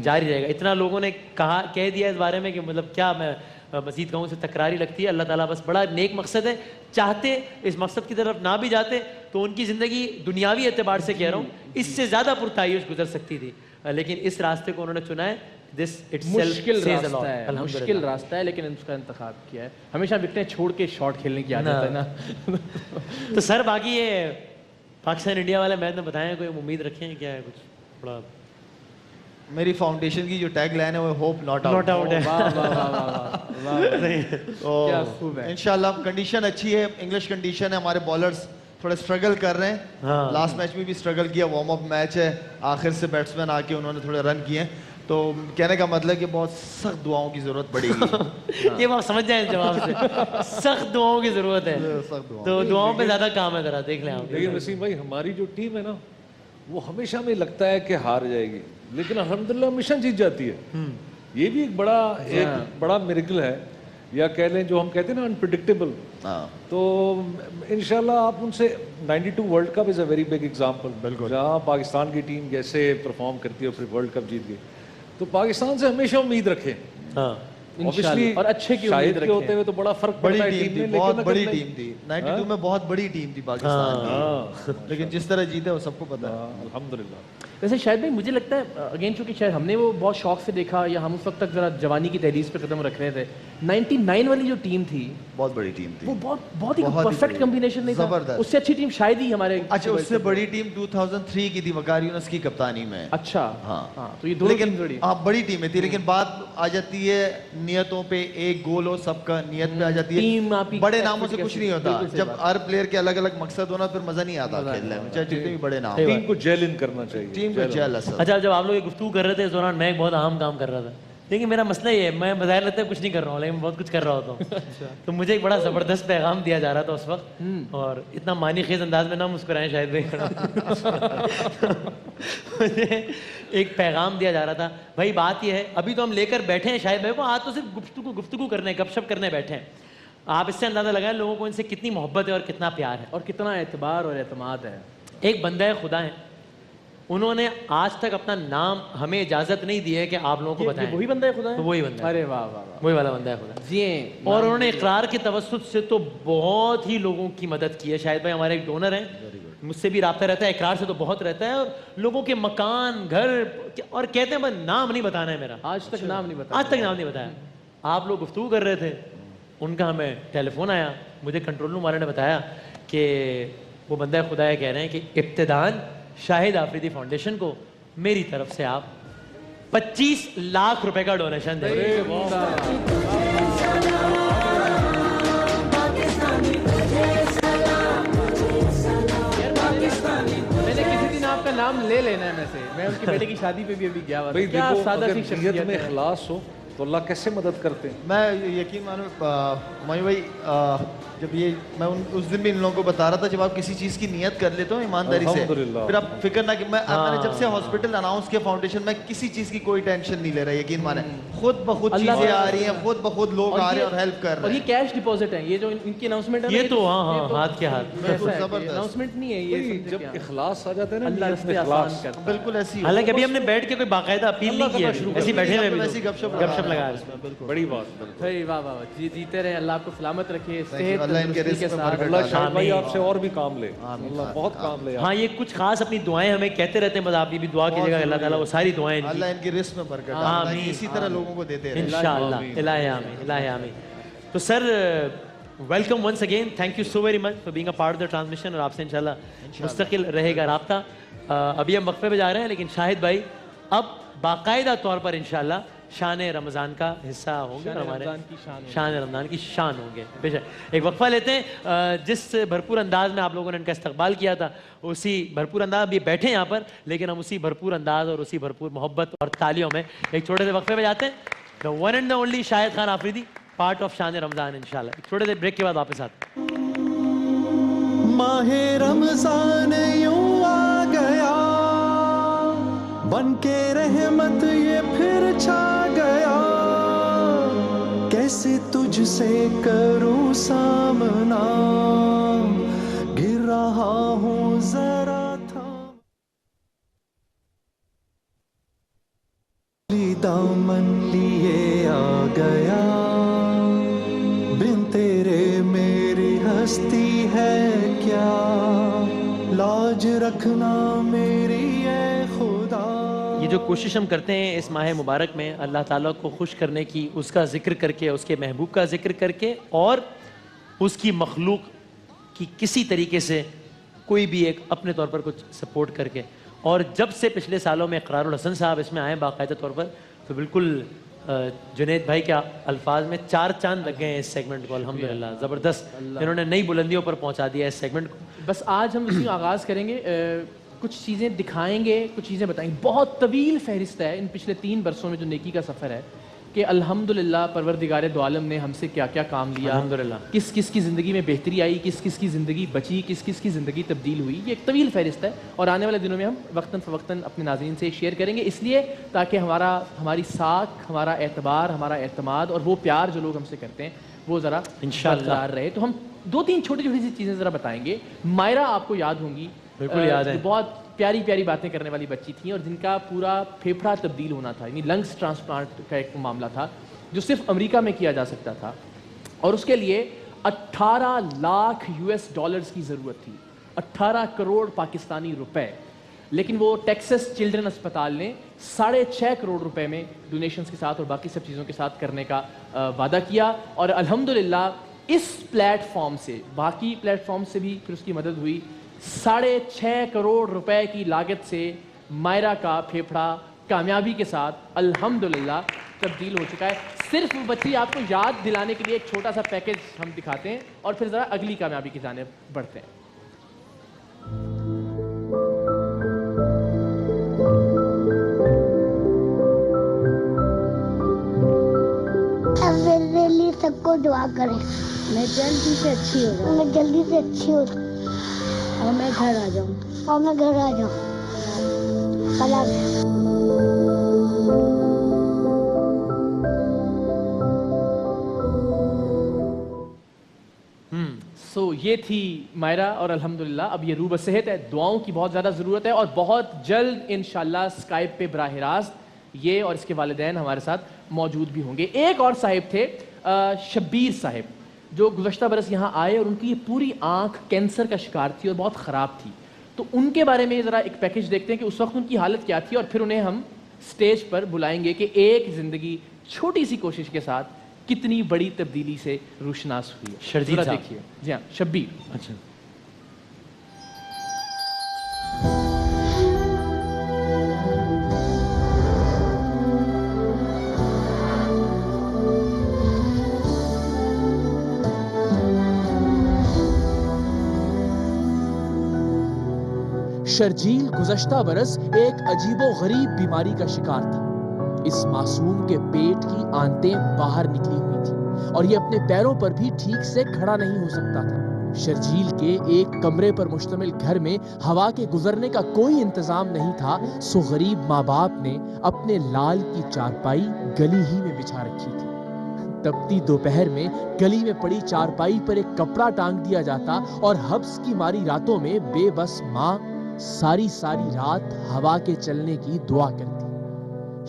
جاری رہے گا. اتنا لوگوں نے کہہ دیا اس بارے میں کہ مطلب کیا میں مزید کہوں, سے تکراری لگتی ہے. اللہ تعالیٰ بس بڑا نیک مقصد ہے, چاہتے اس مقصد کی طرف نہ بھی جاتے تو ان کی زندگی دنیاوی اعتبار سے کہہ رہا ہوں اس سے زیادہ پرتعیش گزر سکتی تھی, لیکن اس راستے کو انہوں نے چنا ہے. مشکل راستہ ہے, لیکن اس کا انتخاب کیا ہے. ہمیشہ وکٹیں چھوڑ کے شاٹ کھیلنے کی عادت ہے نا. تو سر باقی یہ پاکستان انڈیا والے میچ میں بتائیں, کوئی امید رکھیں ہیں کیا ہے کچھ بڑا؟ میری فاؤنڈیشن کی جو ٹیگ لائن ہے وہ ہوپ ناٹ آؤٹ ہے. انشاءاللہ کنڈیشن اچھی ہے, انگلش کنڈیشن ہے, ہمارے بالرز تھوڑے اسٹرگل کر رہے ہیں. لاسٹ میچ میں بھی اسٹرگل کیا, وارم اپ میچ ہے, آخر سے بیٹسمین آ کے انہوں نے تھوڑے رن کیے, تو کہنے کا مطلب کہ بہت سخت دعاؤں کی ضرورت پڑے گی. یہ بات سمجھ جائیں جواب سے, سخت دعاؤں کی ضرورت ہے, تو دعاؤں پہ زیادہ کام ہے. ذرا دیکھ لیں آپ. لیکن وسیم بھائی ہماری جو ٹیم ہے نا وہ ہمیشہ ہمیں لگتا ہے کہ ہار جائے گی, لیکن الحمدللہ ہمیشہ جیت جاتی ہے. یہ بھی ایک بڑا میریکل ہے, یا کہہ لیں جو ہم کہتے ہیں نا انپریڈکٹیبل. تو انشاءاللہ آپ ان سے 92 world cup is a very big example. بالکل, جہاں پاکستان کی ٹیم جیسے پرفارم کرتی ہے اور پھر ورلڈ کپ جیت گئی, تو پاکستان سے ہمیشہ امید رکھیں. اور اچھے کی امید رکھیں. ہوتے ہوئے تو بڑا فرق پڑتا ہے ٹیم میں, بہت بڑی ٹیم تھی 92 میں, بہت بڑی ٹیم تھی پاکستان کی, لیکن جس طرح جیتے وہ سب کو پتہ ہے الحمدللہ. ویسے شاید بھائی مجھے لگتا ہے اگین چونکہ شاید ہم نے وہ بہت شوق سے دیکھا, یا ہم اس وقت تک ذرا جوانی کی دہلیز پہ قدم رکھ رہے تھے, 99 والی جو ٹیم تھی بہت بڑی ٹیم تھی, وہ بہت ہی پرفیکٹ کمبینیشن نہیں تھا. اس سے اچھی ٹیم شاید ہی ہمارے. اچھا, اس سے بڑی ٹیم 2003 کی تھی وقار یونس کی کپتانی میں. اچھا ہاں, تو یہ دونوں ٹیم بڑی ٹیمیں تھی, لیکن بات آ جاتی ہے نیتوں پہ. ایک گول ہو, سب کا نیت پہ آ جاتی ہے. بڑے ناموں سے کچھ نہیں ہوتا, جب ہر پلیئر کے الگ الگ مقصد ہونا پھر مزہ نہیں آتا کھیلنے میں, چاہے جتنے بھی بڑے نام. ٹیم کو جیل ان کرنا چاہیے, ٹیم کو جیل. اچھا, جب آپ لوگ یہ گفتگو کر رہے تھے اس دوران میں ایک بہت اہم کام کر رہا تھا, لیکن میرا مسئلہ یہ ہے میں بظاہر لگتا ہے کچھ نہیں کر رہا ہوں, لیکن بہت کچھ کر رہا ہوتا ہوں. تو مجھے ایک بڑا زبردست پیغام دیا جا رہا تھا اس وقت, اور اتنا معنی خیز انداز میں نہ مسکرائیں شاید بھائی. مجھے ایک پیغام دیا جا رہا تھا. بھائی بات یہ ہے, ابھی تو ہم لے کر بیٹھے ہیں شاید بھائی کو, آج تو صرف گفتگو کرنے, گپ شپ کرنے بیٹھے ہیں. آپ اس سے اندازہ لگائیں لوگوں کو ان سے کتنی محبت ہے اور کتنا پیار ہے, اور کتنا اعتبار اور اعتماد ہے. ایک بندہ خدا ہے, انہوں نے آج تک اپنا نام ہمیں اجازت نہیں دی ہے کہ آپ لوگوں کو بتائیں. وہی بندہ خدا ہے, وہی بندہ. ارے واہ واہ, وہی والا بندہ ہے خدا جی. اور انہوں نے اقرار کے توسط سے تو بہت ہی لوگوں کی مدد کی ہے. شاید بھائی ہمارے ایک ڈونر ہیں, مجھ سے بھی رابطہ رہتا ہے, اقرار سے تو بہت رہتا ہے, اور لوگوں کے مکان گھر, اور کہتے ہیں نام نہیں بتانا ہے میرا, آج تک نام نہیں بتایا. آج تک نام نہیں بتایا. آپ لوگ گفتگو کر رہے تھے, ان کا ہمیں ٹیلی فون آیا, مجھے کنٹرول روم والے نے بتایا کہ وہ بندہ خدا ہے, کہہ رہے ہیں کہ ابتداءً شاہد آفریدی فاؤنڈیشن کو میری طرف سے آپ 25 لاکھ روپے کا ڈونیشن دیں. میں نے کسی دن آپ کا نام لے لینا ہے میں سے. میں ان کے بیٹے کی شادی پہ بھی ابھی گیا ہوا تھا. بھائی کیا دیکھو سادہ اگر سی نیت شخصیت میں ہے. اخلاص ہو تو اللہ کیسے مدد کرتے ہیں. میں یقین مانو ہمایوں بھائی جب یہ میں اس دن بھی ان لوگوں کو بتا رہا تھا, جب آپ کسی چیز کی نیت کر لیتے ہو ایمانداری سے, الحمدللہ. پھر آپ فکر نہ کہ میں نے جب سے ہاسپٹل اناؤنس کیا فاؤنڈیشن, میں کسی چیز کی کوئی ٹینشن نہیں لے رہا. یقین مانیں خود بخود چیزیں آ رہی ہیں, خود بخود لوگ آ رہے ہیں اور ہیلپ کر اور رہے یہ ہیں. کیش ڈپازٹ ہے, یہ جو ان کی اناؤنسمنٹ ہے یہ تو ہاں ہاتھ کے ہاتھ. اناؤنسمنٹ نہیں ہے یہ. جب اخلاص آ جاتا ہے نا, اللہ نیت میں رستے آسان اخلاص, کرتا ہے. بالکل ایسی حالانکہ ابھی ہم نے بیٹھ کے کوئی باقاعدہ اپیل نہیں کی ہے, ایسے بیٹھے ہوئے ایسی گپ شپ گپ شپ لگا رہے ہیں. بڑی بات. بھائی واہ واہ, جی جیتے رہے, اللہ آپ کو سلامت رکھے, صحت اللہ ان کے تندرستی رزق میں ساتھ. برکت اللہ شاہد بھائی آمین. آپ سے اور بھی کام لے, اللہ بہت کام لے. ہاں یہ کچھ خاص اپنی دعائیں ہمیں کہتے رہتے ہیں, بس آپ یہ بھی دعا کیجیے گا اللہ تعالیٰ وہ ساری دعائیں ان کی اللہ ان کی رزق میں برکت ڈالے, آمین. اسی طرح لوگوں کو دیتے رہے. انشاءاللہ. الہ آمین, الہ آمین. تو sir welcome once again, thank you so very much for being a part of the transmission, اور آپ سے انشاءاللہ مستقل رہے گا رابطہ. ابھی ہم وقفے پہ جا رہے ہیں, لیکن شاہد بھائی اب باقاعدہ طور پر انشاءاللہ شان رمضان کا حصہ ہوں گے, ہمارے شان رمضان کی شان ہوں گے. بے شک ایک وقفہ لیتے ہیں. جس بھرپور انداز میں آپ لوگوں نے ان کا استقبال کیا تھا, اسی بھرپور انداز ابھی بیٹھے ہیں یہاں پر, لیکن ہم اسی بھرپور انداز اور اسی بھرپور محبت اور تالیوں میں ایک چھوٹے سے وقفے پہ جاتے ہیں. The one and the only Shahid Khan Afridi, part of شان رمضان انشاءاللہ. ایک چھوٹے سے بریک کے بعد واپس آتے ہیں. ماہ رمضان یوں آ گیا, بن کے رحمت یہ پھر چھا گیا, کیسے تجھ سے کروں سامنا, گر رہا ہوں ذرا تھا دامن لیے آ گیا, بن تیرے میری ہستی ہے کیا, لاج رکھنا میری اے خدا. یہ جو کوشش ہم کرتے ہیں اس ماہ مبارک میں اللہ تعالیٰ کو خوش کرنے کی, اس کا ذکر کر کے, اس کے محبوب کا ذکر کر کے, اور اس کی مخلوق کی کسی طریقے سے کوئی بھی ایک اپنے طور پر کچھ سپورٹ کر کے, اور جب سے پچھلے سالوں میں اقرار الحسن صاحب اس میں آئے باقاعدہ طور پر, تو بالکل جنید بھائی کے الفاظ میں 4 چاند لگ گئے ہیں اس سیگمنٹ کو. الحمدللہ زبردست, انہوں نے نئی بلندیوں پر پہنچا دیا اس سیگمنٹ کو. بس آج ہم اسی آغاز کریں گے, کچھ چیزیں دکھائیں گے, کچھ چیزیں بتائیں گے. بہت طویل فہرست ہے ان پچھلے 3 برسوں میں جو نیکی کا سفر ہے, کہ الحمدللہ پروردگار دو عالم نے ہم سے کیا کیا کام لیا, الحمدللہ کس کس کی زندگی میں بہتری آئی, کس کس کی زندگی بچی, کس کس کی زندگی تبدیل ہوئی. یہ ایک طویل فہرست ہے, اور آنے والے دنوں میں ہم وقتاً فوقتاً اپنے ناظرین سے شیئر کریں گے, اس لیے تاکہ ہماری ساکھ, ہمارا اعتبار, ہمارا اعتماد اور وہ پیار جو لوگ ہم سے کرتے ہیں وہ ذرا برقرار رہے. تو ہم 2-3 چھوٹی چھوٹی سی چیزیں ذرا بتائیں گے. مائرہ آپ کو یاد ہوں گی, بالکل یاد ہے, بہت پیاری پیاری باتیں کرنے والی بچی تھیں, اور جن کا پورا پھیپھڑا تبدیل ہونا تھا, یعنی لنگس ٹرانسپلانٹ کا ایک معاملہ تھا جو صرف امریکہ میں کیا جا سکتا تھا, اور اس کے لیے 18 لاکھ $US کی ضرورت تھی, 18 کروڑ پاکستانی روپے. لیکن وہ ٹیکسس چلڈرن اسپتال نے 6.5 کروڑ روپے میں ڈونیشنز کے ساتھ اور باقی سب چیزوں کے ساتھ کرنے کا وعدہ کیا, اور الحمدللہ اس پلیٹ فارم سے, باقی پلیٹ فارم سے بھی پھر اس کی مدد ہوئی. 6.5 کروڑ روپے کی لاگت سے مائرہ کا پھیپھڑا کامیابی کے ساتھ الحمدللہ تبدیل ہو چکا ہے. صرف وہ بچی آپ کو یاد دلانے کے لیے ایک چھوٹا سا پیکج ہم دکھاتے ہیں, اور پھر ذرا اگلی کامیابی کی جانب بڑھتے ہیں. میرے لیے سب کو دعا کریں, میں جلدی سے اچھی ہو جاؤں, میں جلدی سے اچھی ہو جاؤں, اور میں گھر آ جاؤں, اور میں گھر آ جاؤں. سو یہ تھی مائرہ, اور الحمدللہ اب یہ روح بصحت ہے. دعاؤں کی بہت زیادہ ضرورت ہے, اور بہت جلد انشاءاللہ اسکائپ پہ براہ راست یہ اور اس کے والدین ہمارے ساتھ موجود بھی ہوں گے. ایک اور صاحب تھے شبیر صاحب, جو گزشتہ برس یہاں آئے, اور ان کی یہ پوری آنکھ کینسر کا شکار تھی اور بہت خراب تھی. تو ان کے بارے میں ذرا ایک پیکج دیکھتے ہیں کہ اس وقت ان کی حالت کیا تھی, اور پھر انہیں ہم سٹیج پر بلائیں گے کہ ایک زندگی چھوٹی سی کوشش کے ساتھ کتنی بڑی تبدیلی سے روشناس ہوئی ہے. شرجیل صاحب دیکھیے. جی ہاں, شبیر. اچھا, شرجیل گزشتہ برس ایک عجیب و غریب بیماری کا شکار تھا۔ اس معصوم کے پیٹ کی آنتیں باہر نکلی ہوئی تھی اور یہ اپنے پیروں پر بھی ٹھیک سے کھڑا نہیں ہو سکتا تھا۔ شرجیل کے ایک کمرے پر مشتمل گھر میں ہوا کے گزرنے کا کوئی انتظام نہیں تھا، سو غریب ماں باپ نے اپنے لال کی چارپائی گلی ہی میں بچھا رکھی تھی۔ تپتی دوپہر میں گلی میں پڑی چارپائی پر ایک کپڑا ٹانگ دیا جاتا اور حبس کی ماری راتوں میں بے بس ماں ساری رات ہوا کے چلنے کی دعا کرتی۔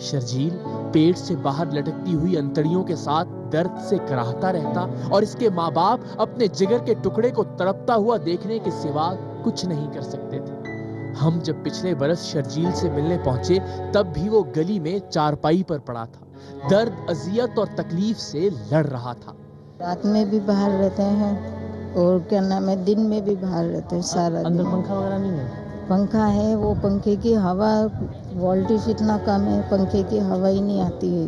شرجیل پیٹ سے باہر لٹکتی ہوئی انتڑیوں کے ساتھ درد سے کراہتا رہتا اور اس کے ماں باپ اپنے جگر کے ٹکڑے کو تڑپتا ہوا دیکھنے کے سوا کچھ نہیں کر سکتے تھے۔ ہم جب پچھلے برس شرجیل سے ملنے پہنچے تب بھی وہ گلی میں چارپائی پر پڑا تھا، درد، اذیت اور تکلیف سے لڑ رہا تھا۔ رات میں بھی باہر رہتے ہیں اور کیا نام ہے دن میں بھی باہر رہتے ہیں سارا دن۔ اندر پنکھا وغیرہ نہیں ہے؟ پنکھا ہے، وہ پنکھے کی ہوا وولٹیج اتنا کم ہے، پنکھے کی ہوا ہی نہیں آتی ہے۔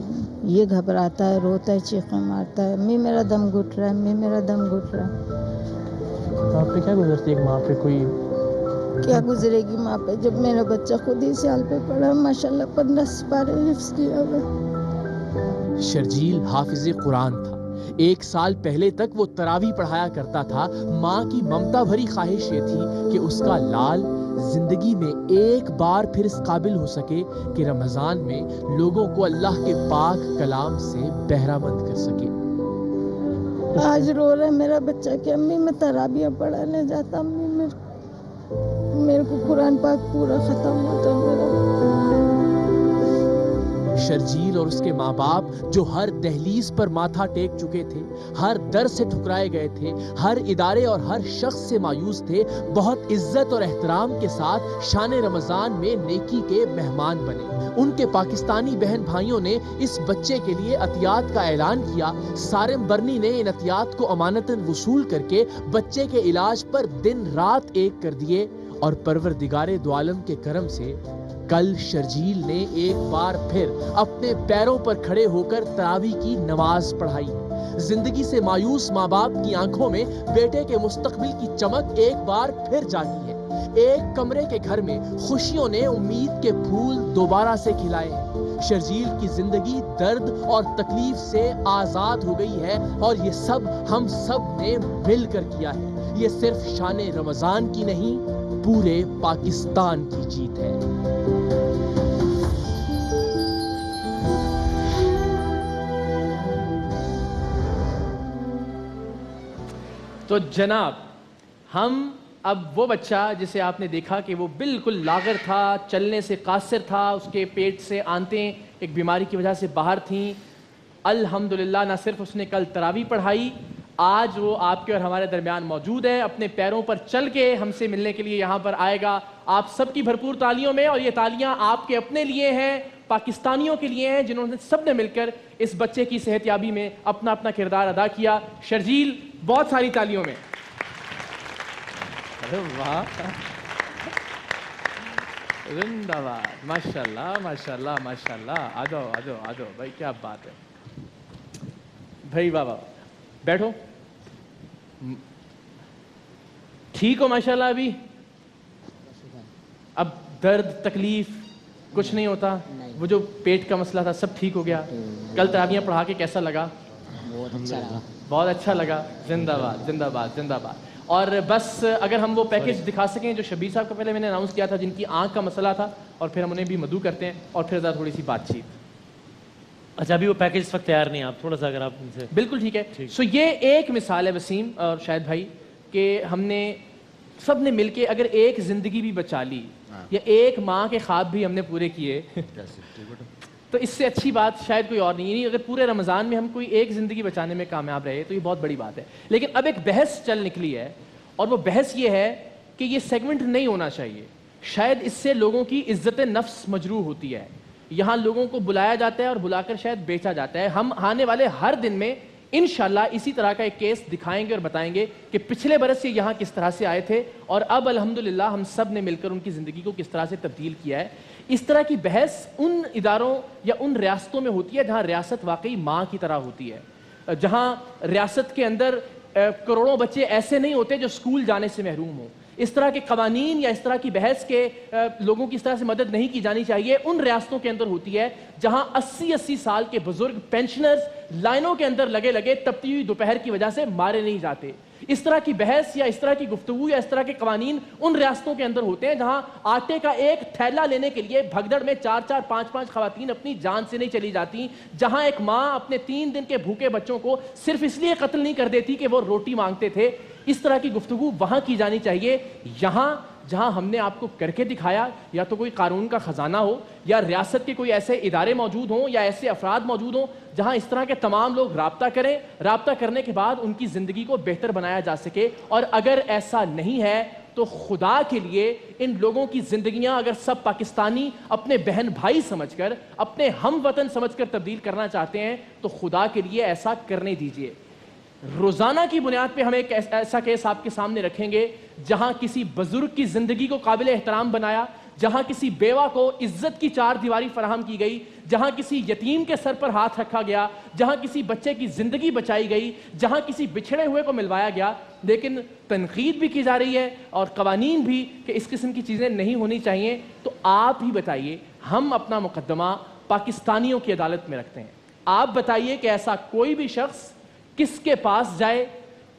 یہ گھبراتا ہے، روتا ہے، چیخیں مارتا ہے، میں میرا دم گھٹ رہا ہے، میں میرا دم گھٹ رہا ہے۔ آپ پہ کیا گزرتی ہے ایک ماں پہ؟ کوئی کیا گزرے گی ماں پہ جب میرا بچہ خود ہی سال پہ پڑا، ماشاءاللہ 15 سپارے حفظ کیا ہوا۔ شرجیل حافظ قرآن تھا۔ 1 سال پہلے تک وہ تراویح پڑھایا کرتا تھا۔ ماں کی ممتا بھری خواہش یہ تھی کہ اس کا لال زندگی میں ایک بار پھر اس قابل ہو سکے کہ رمضان میں لوگوں کو اللہ کے پاک کلام سے بہرہ مند کر سکے۔ آج رو رہا ہے میرا بچہ کہ امی میں تراویح پڑھانے جاتا، امی میرے کو قرآن پاک پورا ختم ہوتا میرا۔ شرجیل اور اس کے ماں باپ جو ہر دہلیز پر ماتھا ٹیک چکے تھے، ہر در سے ٹھکرائے گئے تھے، ہر ادارے اور ہر شخص سے مایوس تھے، بہت عزت اور احترام کے ساتھ شان رمضان میں نیکی کے مہمان بنے۔ ان کے پاکستانی بہن بھائیوں نے اس بچے کے لیے عطیات کا اعلان کیا۔ سارم برنی نے ان عطیات کو امانتاً وصول کر کے بچے کے علاج پر دن رات ایک کر دیے اور پروردگار دو عالم کے کرم سے کل شرجیل نے ایک بار پھر اپنے پیروں پر کھڑے ہو کر تراویح کی نماز پڑھائی۔ زندگی سے مایوس ماں باپ کی آنکھوں میں بیٹے کے مستقبل کی چمک ایک بار پھر جاگی ہے۔ ایک کمرے کے گھر میں خوشیوں نے امید کے پھول دوبارہ سے کھلائے ہیں۔ شرجیل کی زندگی درد اور تکلیف سے آزاد ہو گئی ہے اور یہ سب ہم سب نے مل کر کیا ہے۔ یہ صرف شان رمضان کی نہیں، پورے پاکستان کی جیت ہے۔ تو جناب، ہم اب وہ بچہ جسے آپ نے دیکھا کہ وہ بالکل لاغر تھا، چلنے سے قاصر تھا، اس کے پیٹ سے آنتیں ایک بیماری کی وجہ سے باہر تھیں، الحمدللہ نہ صرف اس نے کل تراویح پڑھائی، آج وہ آپ کے اور ہمارے درمیان موجود ہے، اپنے پیروں پر چل کے ہم سے ملنے کے لیے یہاں پر آئے گا۔ آپ سب کی بھرپور تالیوں میں، اور یہ تالیاں آپ کے اپنے لیے ہیں، پاکستانیوں کے لیے ہیں جنہوں نے سب نے مل کر اس بچے کی صحت یابی میں اپنا اپنا کردار ادا کیا۔ شرجیل، بہت ساری تالیوں میں۔ ارے واہ، زندہ باد، ماشاءاللہ ماشاءاللہ ماشاءاللہ۔ آ جاؤ آ جاؤ آ جاؤ بھائی، کیا بات ہے بھائی، واہ واہ، بیٹھو۔ ٹھیک ہو ماشاءاللہ ابھی؟ اب درد تکلیف کچھ نہیں ہوتا؟ وہ جو پیٹ کا مسئلہ تھا سب ٹھیک ہو گیا؟ کل تراویح پڑھا کے کیسا لگا؟ بہت اچھا لگا۔ بہت اچھا لگا، زندہ باد زندہ باد زندہ باد۔ اور بس اگر ہم وہ پیکج دکھا سکیں جو شبیر صاحب کا پہلے میں نے اناؤنس کیا تھا، جن کی آنکھ کا مسئلہ تھا، اور پھر ہم انہیں بھی مدعو کرتے ہیں اور پھر ذرا تھوڑی سی بات چیت۔ اچھا، ابھی وہ پیکج اس وقت تیار نہیں ہے، آپ تھوڑا سا اگر آپ ان سے۔ بالکل ٹھیک ہے۔ سو یہ ایک مثال ہے وسیم اور شاہد بھائی کہ ہم نے سب نے مل کے اگر ایک زندگی بھی بچا لی یا ایک ماں کے خواب بھی ہم نے پورے کیے تو اس سے اچھی بات شاید کوئی اور نہیں۔ یعنی اگر پورے رمضان میں ہم کوئی ایک زندگی بچانے میں کامیاب رہے تو یہ بہت بڑی بات ہے۔ لیکن اب ایک بحث چل نکلی ہے، اور وہ بحث یہ ہے کہ یہ سیگمنٹ نہیں ہونا چاہیے۔ شاید اس سے لوگوں کی عزت نفس مجروح ہوتی ہے۔ یہاں لوگوں کو بلایا جاتا ہے اور بلا کر شاید بیچا جاتا ہے۔ ہم آنے والے ہر دن میں انشاءاللہ اسی طرح کا ایک کیس دکھائیں گے اور بتائیں گے کہ پچھلے برس یہ یہاں کس طرح سے آئے تھے اور اب الحمدللہ ہم سب نے مل کر ان کی زندگی کو کس طرح سے تبدیل کیا ہے۔ اس طرح کی بحث ان اداروں یا ان ریاستوں میں ہوتی ہے جہاں ریاست واقعی ماں کی طرح ہوتی ہے، جہاں ریاست کے اندر کروڑوں بچے ایسے نہیں ہوتے جو اسکول جانے سے محروم ہوں، اس طرح کے قوانین یا اس طرح کی بحث کے لوگوں کی اس طرح سے مدد نہیں کی جانی چاہیے ان ریاستوں کے اندر ہوتی ہے جہاں 80 سال کے بزرگ پینشنرز لائنوں کے اندر لگے تپتی ہوئی دوپہر کی وجہ سے مارے نہیں جاتے. اس طرح کی بحث یا اس طرح کی گفتگو یا اس طرح کے قوانین ان ریاستوں کے اندر ہوتے ہیں جہاں آٹے کا ایک تھیلا لینے کے لیے بھگدڑ میں 4 5 خواتین اپنی جان سے نہیں چلی جاتی, جہاں ایک ماں اپنے 3 دن کے بھوکے بچوں کو صرف اس لیے قتل نہیں کر دیتی کہ وہ روٹی مانگتے تھے. اس طرح کی گفتگو وہاں کی جانی چاہیے. یہاں جہاں ہم نے آپ کو کر کے دکھایا یا تو کوئی قانون کا خزانہ ہو یا ریاست کے کوئی ایسے ادارے موجود ہوں یا ایسے افراد موجود ہوں جہاں اس طرح کے تمام لوگ رابطہ کریں, رابطہ کرنے کے بعد ان کی زندگی کو بہتر بنایا جا سکے. اور اگر ایسا نہیں ہے تو خدا کے لیے ان لوگوں کی زندگیاں اگر سب پاکستانی اپنے بہن بھائی سمجھ کر, اپنے ہم وطن سمجھ کر تبدیل کرنا چاہتے ہیں تو خدا کے لیے ایسا کرنے دیجئے. روزانہ کی بنیاد پہ ہم ایک ایسا کیس آپ کے سامنے رکھیں گے جہاں کسی بزرگ کی زندگی کو قابل احترام بنایا, جہاں کسی بیوہ کو عزت کی 4 دیواری فراہم کی گئی, جہاں کسی یتیم کے سر پر ہاتھ رکھا گیا, جہاں کسی بچے کی زندگی بچائی گئی, جہاں کسی بچھڑے ہوئے کو ملوایا گیا. لیکن تنقید بھی کی جا رہی ہے اور قوانین بھی کہ اس قسم کی چیزیں نہیں ہونی چاہیے. تو آپ ہی بتائیے, ہم اپنا مقدمہ پاکستانیوں کی عدالت میں رکھتے ہیں. آپ بتائیے کہ ایسا کوئی بھی شخص کس کے پاس جائے,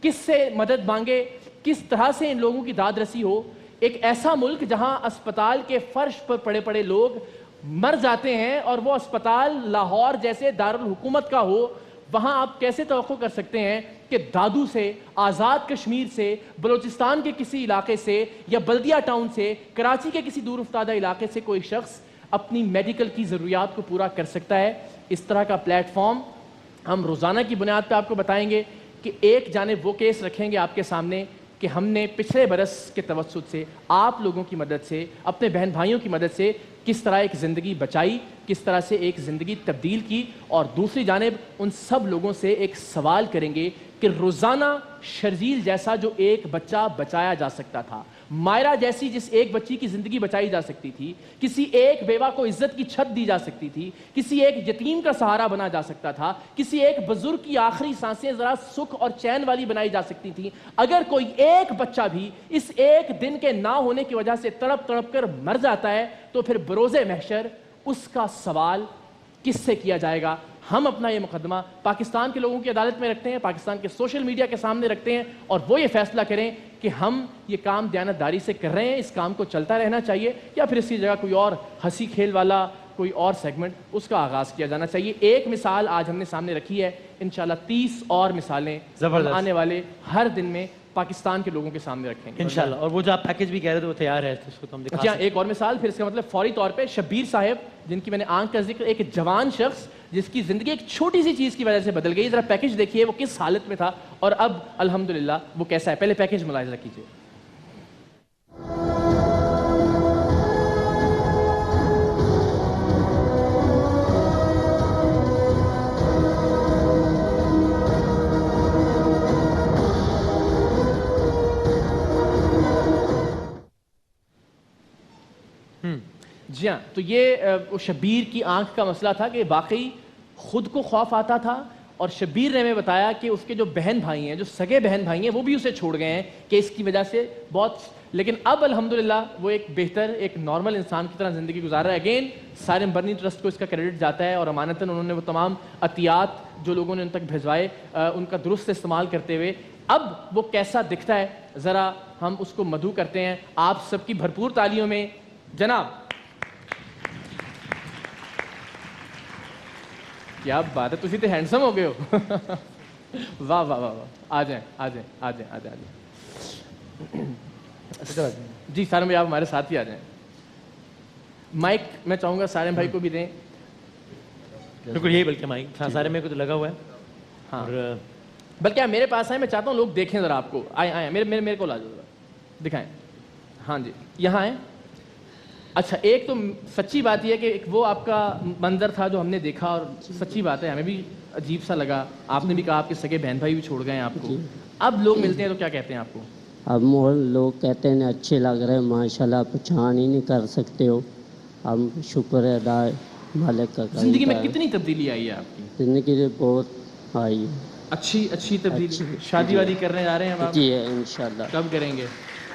کس سے مدد مانگے, کس طرح سے ان لوگوں کی داد رسی ہو. ایک ایسا ملک جہاں اسپتال کے فرش پر پڑے پڑے لوگ مر جاتے ہیں اور وہ اسپتال لاہور جیسے دارالحکومت کا ہو, وہاں آپ کیسے توقع کر سکتے ہیں کہ دادو سے, آزاد کشمیر سے, بلوچستان کے کسی علاقے سے یا بلدیہ ٹاؤن سے, کراچی کے کسی دور افتادہ علاقے سے کوئی شخص اپنی میڈیکل کی ضروریات کو پورا کر سکتا ہے. اس طرح کا پلیٹ فارم ہم روزانہ کی بنیاد پہ آپ کو بتائیں گے کہ ایک جانب وہ کیس رکھیں گے آپ کے سامنے کہ ہم نے پچھلے برس کے توسط سے آپ لوگوں کی مدد سے, اپنے بہن بھائیوں کی مدد سے کس طرح ایک زندگی بچائی, کس طرح سے ایک زندگی تبدیل کی. اور دوسری جانب ان سب لوگوں سے ایک سوال کریں گے کہ روزانہ شرجیل جیسا جو ایک بچہ بچایا جا سکتا تھا, مائرہ جیسی جس ایک بچی کی زندگی بچائی جا سکتی تھی, کسی ایک بیوہ کو عزت کی چھت دی جا سکتی تھی, کسی ایک یتیم کا سہارا بنا جا سکتا تھا, کسی ایک بزرگ کی آخری سانسیں ذرا سکھ اور چین والی بنائی جا سکتی تھیں. اگر کوئی ایک بچہ بھی اس ایک دن کے نہ ہونے کی وجہ سے تڑپ تڑپ کر مر جاتا ہے تو پھر بروز محشر اس کا سوال کس سے کیا جائے گا؟ ہم اپنا یہ مقدمہ پاکستان کے لوگوں کی عدالت میں رکھتے ہیں, پاکستان کے سوشل میڈیا کے سامنے رکھتے ہیں اور وہ یہ فیصلہ کریں کہ ہم یہ کام دیانتداری سے کر رہے ہیں, اس کام کو چلتا رہنا چاہیے یا پھر اس کی جگہ کوئی اور ہنسی کھیل والا کوئی اور سیگمنٹ اس کا آغاز کیا جانا چاہیے. ایک مثال آج ہم نے سامنے رکھی ہے, انشاءاللہ 30 اور مثالیں آنے والے ہر دن میں پاکستان کے لوگوں کے سامنے رکھیں گے انشاءاللہ. اور وہ جو آپ پیکج بھی کہہ رہے تھے وہ تیار ہے تو اس کو تو ہم دکھا اچھا ایک اور مثال, پھر اس کا مطلب فوری طور پہ شبیر صاحب جن کی میں نے آنکھ کا ذکر, ایک جوان شخص جس کی زندگی ایک چھوٹی سی چیز کی وجہ سے بدل گئی. ذرا پیکج دیکھیے وہ کس حالت میں تھا اور اب الحمدللہ وہ کیسا ہے. پہلے پیکج ملاحظہ کیجیے. جی ہاں, تو یہ شبیر کی آنکھ کا مسئلہ تھا کہ واقعی خود کو خوف آتا تھا اور شبیر نے ہمیں بتایا کہ اس کے جو بہن بھائی ہیں, جو سگے بہن بھائی ہیں, وہ بھی اسے چھوڑ گئے ہیں کہ اس کی وجہ سے بہت. لیکن اب الحمدللہ وہ ایک بہتر, ایک نارمل انسان کی طرح زندگی گزار رہا ہے. اگین سارم برنی ٹرسٹ کو اس کا کریڈٹ جاتا ہے اور امانتاً انہوں نے وہ تمام عطیات جو لوگوں نے ان تک بھیجوائے ان کا درست استعمال کرتے ہوئے اب وہ کیسا دکھتا ہے ذرا ہم اس کو مدعو کرتے ہیں آپ سب کی بھرپور تالیوں میں. جناب کیا بات ہے, تسی تو ہینڈسم ہو گئے ہو. واہ واہ واہ واہ, آ جائیں آ جائیں آ جائیں آ جائیں جی سارم بھائی آپ ہمارے ساتھ ہی آ جائیں. مائک میں چاہوں گا سارم بھائی کو بھی دیں. بالکل یہی, بلکہ مائک سارے میں کو تو لگا ہوا ہے. ہاں بلکہ آپ میرے پاس آئیں, میں چاہتا ہوں لوگ دیکھیں ذرا آپ کو. آئیں آئیں میرے کو لا جاؤ ذرا, دکھائیں. ہاں جی یہاں آئیں. اچھا ایک تو سچی بات یہ ہے کہ ایک وہ آپ کا منظر تھا جو ہم نے دیکھا اور سچی بات ہے ہمیں بھی عجیب سا لگا. آپ نے بھی کہا آپ کے سگے بہن بھائی بھی چھوڑ گئے ہیں آپ کو. اب لوگ ملتے ہیں تو کیا کہتے ہیں آپ کو؟ اب لوگ کہتے ہیں اچھے لگ رہے ہیں ماشاءاللہ, پہچان ہی نہیں کر سکتے ہو. ہم شکر ادا مالک کا. زندگی میں کتنی تبدیلی آئی ہے آپ کی؟ زندگی میں بہت آئی ہے. اچھی تبدیلی. شادی وادی کرنے جا رہے ہیں آپ؟ جی انشاءاللہ. کب کریں گے؟